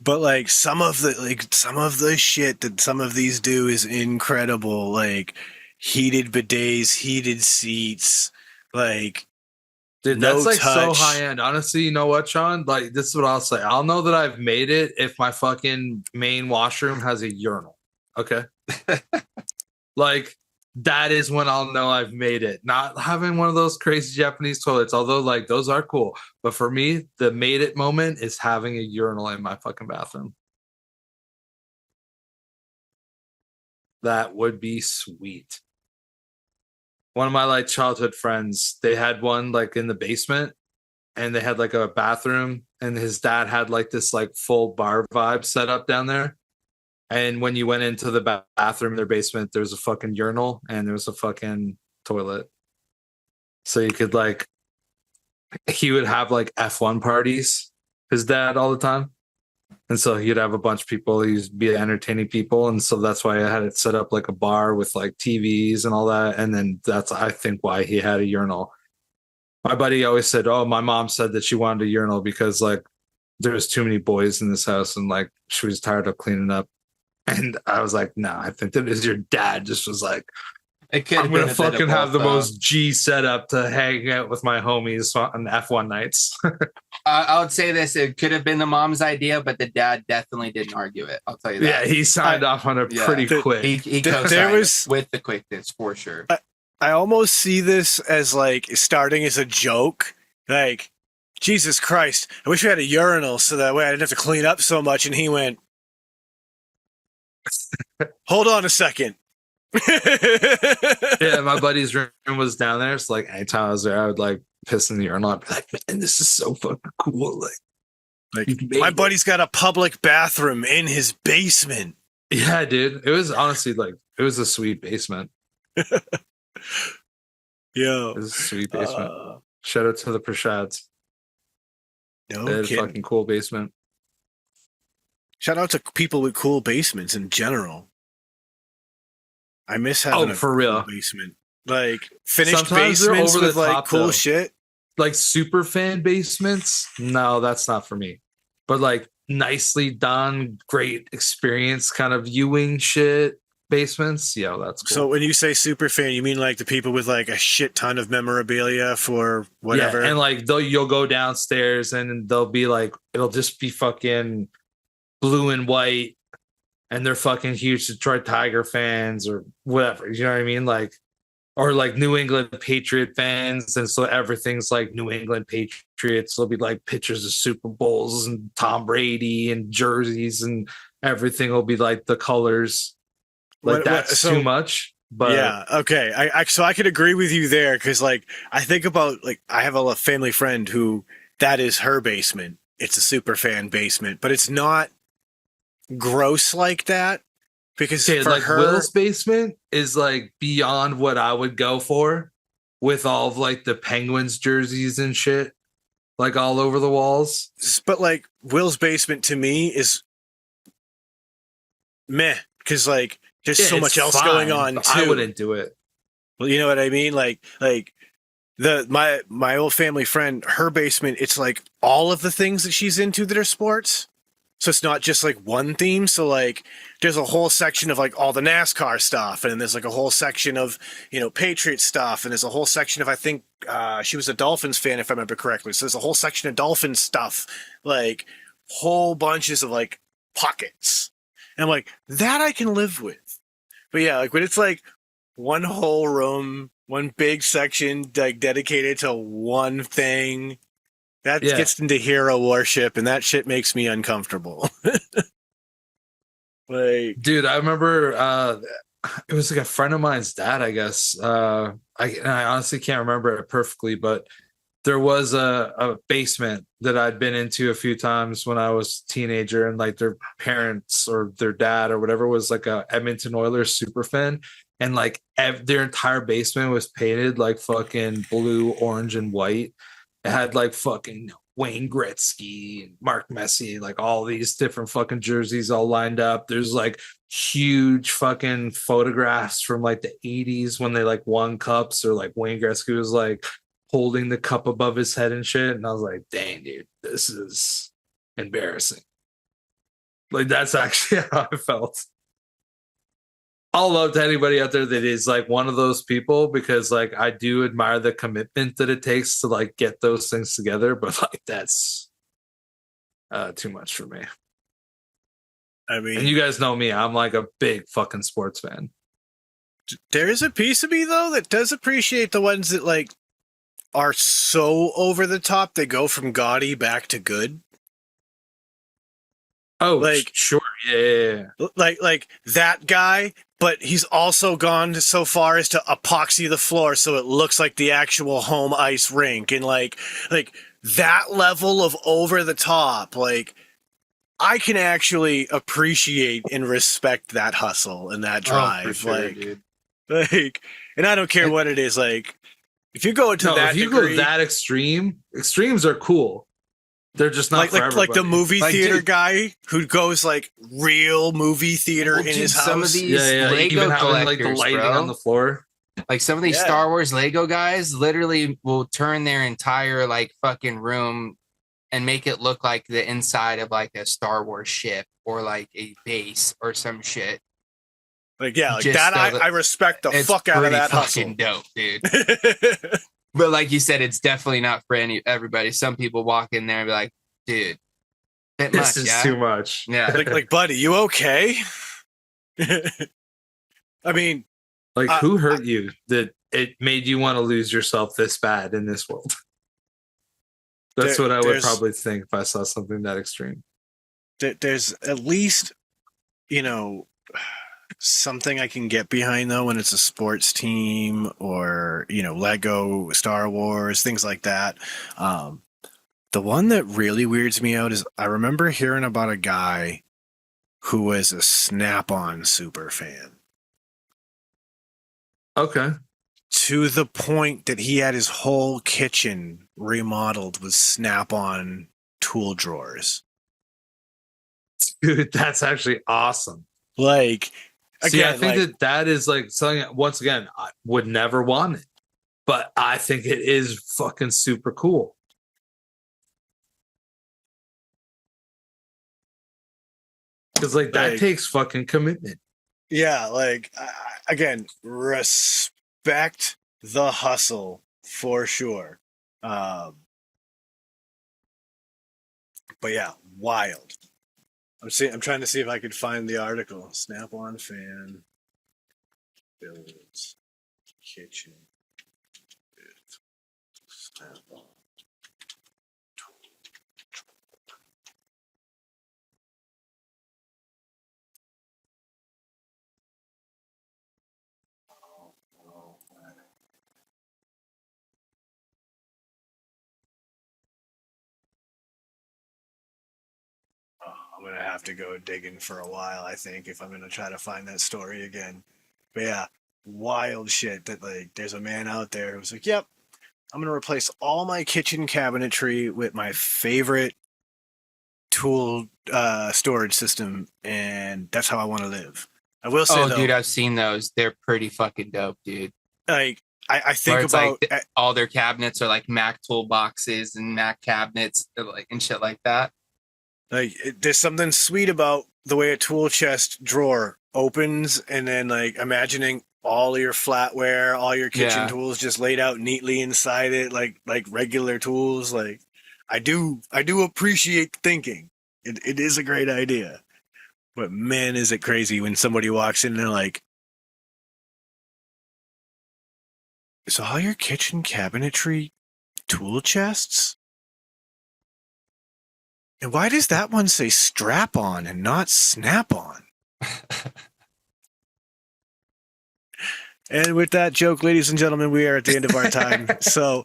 But like some of the shit that some of these do is incredible. Like heated bidets, heated seats, like dude, that's like touch. So high end. Honestly, you know what, Sean? Like this is what I'll say. I'll know that I've made it if my fucking main washroom has a urinal. Okay. Like that is when I'll know I've made it. Not having one of those crazy Japanese toilets, although like those are cool. But for me, the made it moment is having a urinal in my fucking bathroom. That would be sweet. One of my like childhood friends, they had one like in the basement, and they had like a bathroom, and his dad had like this like full bar vibe set up down there. And when you went into the bathroom in their basement, there was a fucking urinal and there was a fucking toilet. So you could like, he would have like F1 parties, his dad, all the time. And so he'd have a bunch of people, he'd be entertaining people. And so that's why I had it set up like a bar with like TVs and all that. And then that's, I think, why he had a urinal. My buddy always said, oh, my mom said that she wanted a urinal because like there was too many boys in this house and like she was tired of cleaning up. And I was like, no, I think that is your dad just was like, I'm going to fucking have the most G setup to hang out with my homies on F1 nights. I would say this. It could have been the mom's idea, but the dad definitely didn't argue it. I'll tell you that. Yeah, he signed off on it pretty quick. He co-signed with the quickness for sure. I almost see this as like starting as a joke. Like, Jesus Christ, I wish we had a urinal so that way I didn't have to clean up so much. And he went, hold on a second. Yeah, my buddy's room was down there. So like anytime I was there, I would like piss in the urinal. I'd be like, man, this is so fucking cool. Like my buddy's got a public bathroom in his basement. Yeah, dude. It was honestly like, it was a sweet basement. Yeah. It was a sweet basement. Shout out to the Prashads. No they had kidding. a fucking cool basement. Shout out to people with cool basements in general. I miss having for real basement. Like finished sometimes basements they're over with the like top, cool though. shit. Like super fan basements, no, that's not for me. But like nicely done, great experience kind of viewing shit basements, yeah, that's cool. So when you say super fan, you mean like the people with like a shit ton of memorabilia for whatever? Yeah, and like you'll go downstairs and they'll be like, it'll just be fucking blue and white, and they're fucking huge Detroit Tiger fans or whatever. You know what I mean? Like, or like New England Patriot fans, and so everything's like New England Patriots. There'll be like pictures of Super Bowls and Tom Brady and jerseys, and everything will be like the colors. Like that's too much. But yeah, okay. So I could agree with you there because like I think about like I have a family friend who that is her basement. It's a super fan basement, but it's not gross like that because for like her, Will's basement is like beyond what I would go for with all of like the Penguins jerseys and shit like all over the walls. But like Will's basement to me is meh because like there's so much else going on too. I wouldn't do it. Well, you know what I mean? Like my old family friend, her basement, it's like all of the things that she's into that are sports. So it's not just like one theme. So like there's a whole section of like all the NASCAR stuff, and then there's like a whole section of, you know, Patriots stuff, and there's a whole section of I think she was a Dolphins fan if I remember correctly. So there's a whole section of Dolphins stuff, like whole bunches of like pockets. And I'm like, that I can live with. But yeah, like when it's like one whole room, one big section like dedicated to one thing, that gets into hero worship, and that shit makes me uncomfortable. Like, dude, I remember it was like a friend of mine's dad, I guess. I honestly can't remember it perfectly, but there was a basement that I'd been into a few times when I was a teenager, and like their parents or their dad or whatever was like a Edmonton Oilers super fan, and like their entire basement was painted like fucking blue, orange, and white. It had like fucking Wayne Gretzky and Mark Messier, like all these different fucking jerseys all lined up. There's like huge fucking photographs from like the 80s when they like won cups, or like Wayne Gretzky was like holding the cup above his head and shit. And I was like, dang, dude, this is embarrassing. Like, that's actually how I felt. All love to anybody out there that is like one of those people, because like I do admire the commitment that it takes to like get those things together, but like that's too much for me. I mean, and you guys know me, I'm like a big fucking sports fan. There is a piece of me though that does appreciate the ones that like are so over the top they go from gaudy back to good. Oh, like sure, yeah. Like that guy, but he's also gone so far as to epoxy the floor so it looks like the actual home ice rink, and like that level of over the top. Like I can actually appreciate and respect that hustle and that drive. Oh, for sure, dude. Like, and I don't care what it is. Like, if you go into that, if you go that extremes are cool. They're just not like the movie theater guy who goes like real movie theater in his house. Some of these Lego even collectors, having like the lighting on the floor. Like some of these Star Wars Lego guys literally will turn their entire like fucking room and make it look like the inside of like a Star Wars ship or like a base or some shit. Like, yeah, like that I respect the fuck out of that hustle. Dope, dude. But like you said, it's definitely not for everybody. Some people walk in there and be like, dude, this is too much. Yeah. like, buddy, you okay? I mean, like, who hurt you that it made you want to lose yourself this bad in this world? That's what I would probably think if I saw something that extreme. There's at least, you know, something I can get behind though when it's a sports team or, you know, Lego, Star Wars, things like that. The one that really weirds me out is I remember hearing about a guy who was a Snap-on super fan. Okay. To the point that he had his whole kitchen remodeled with Snap-on tool drawers. Dude, that's actually awesome. Like, See, again, I think that is like something, once again, I would never want it, but I think it is fucking super cool. Because like that takes fucking commitment. Yeah, like, again, respect the hustle for sure. But yeah, wild. I'm trying to see if I could find the article. Snap-on fan builds kitchen with Snap-on. I'm gonna have to go digging for a while, I think, if I'm gonna try to find that story again. But yeah, wild shit that like there's a man out there who's like, yep, I'm gonna replace all my kitchen cabinetry with my favorite tool storage system, and that's how I want to live. I will say, though, dude, I've seen those. They're pretty fucking dope, dude. Like, I think about like all their cabinets are like Mac toolboxes and Mac cabinets, like and shit like that. Like, there's something sweet about the way a tool chest drawer opens, and then like imagining all of your flatware, all your kitchen tools just laid out neatly inside it, like regular tools. Like, I do appreciate thinking. It is a great idea, but man, is it crazy when somebody walks in and they're like, "Is all your kitchen cabinetry tool chests? And why does that one say strap on and not snap on?" And with that joke, ladies and gentlemen, we are at the end of our time. So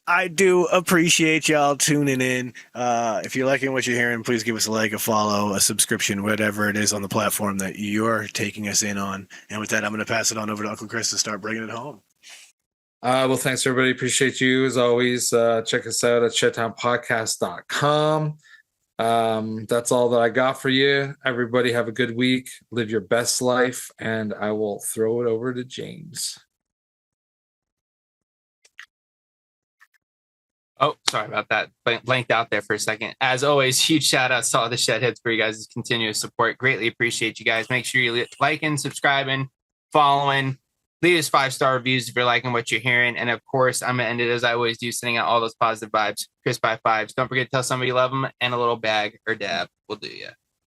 I do appreciate y'all tuning in. If you're liking what you're hearing, please give us a like, a follow, a subscription, whatever it is on the platform that you're taking us in on. And with that, I'm going to pass it on over to Uncle Chris to start bringing it home. Well, thanks, everybody. Appreciate you, as always. Check us out at shedtimepodcast.com. That's all that I got for you. Everybody have a good week. Live your best life, and I will throw it over to James. Oh, sorry about that. Blanked out there for a second. As always, huge shout outs to all the Shedheads for you guys' continuous support. Greatly appreciate you guys. Make sure you liking, subscribing, following. Leave us 5-star reviews if you're liking what you're hearing. And of course, I'm going to end it as I always do, sending out all those positive vibes. Chris by fives. Don't forget to tell somebody you love them, and a little bag or dab will do you.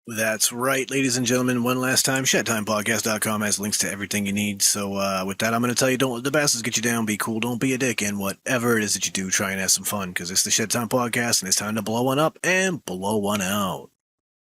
That's right, ladies and gentlemen. One last time, shedtimepodcast.com has links to everything you need. So with that, I'm going to tell you, don't let the bastards get you down. Be cool. Don't be a dick. And whatever it is that you do, try and have some fun, because it's the Shedtime Podcast, and it's time to blow one up and blow one out.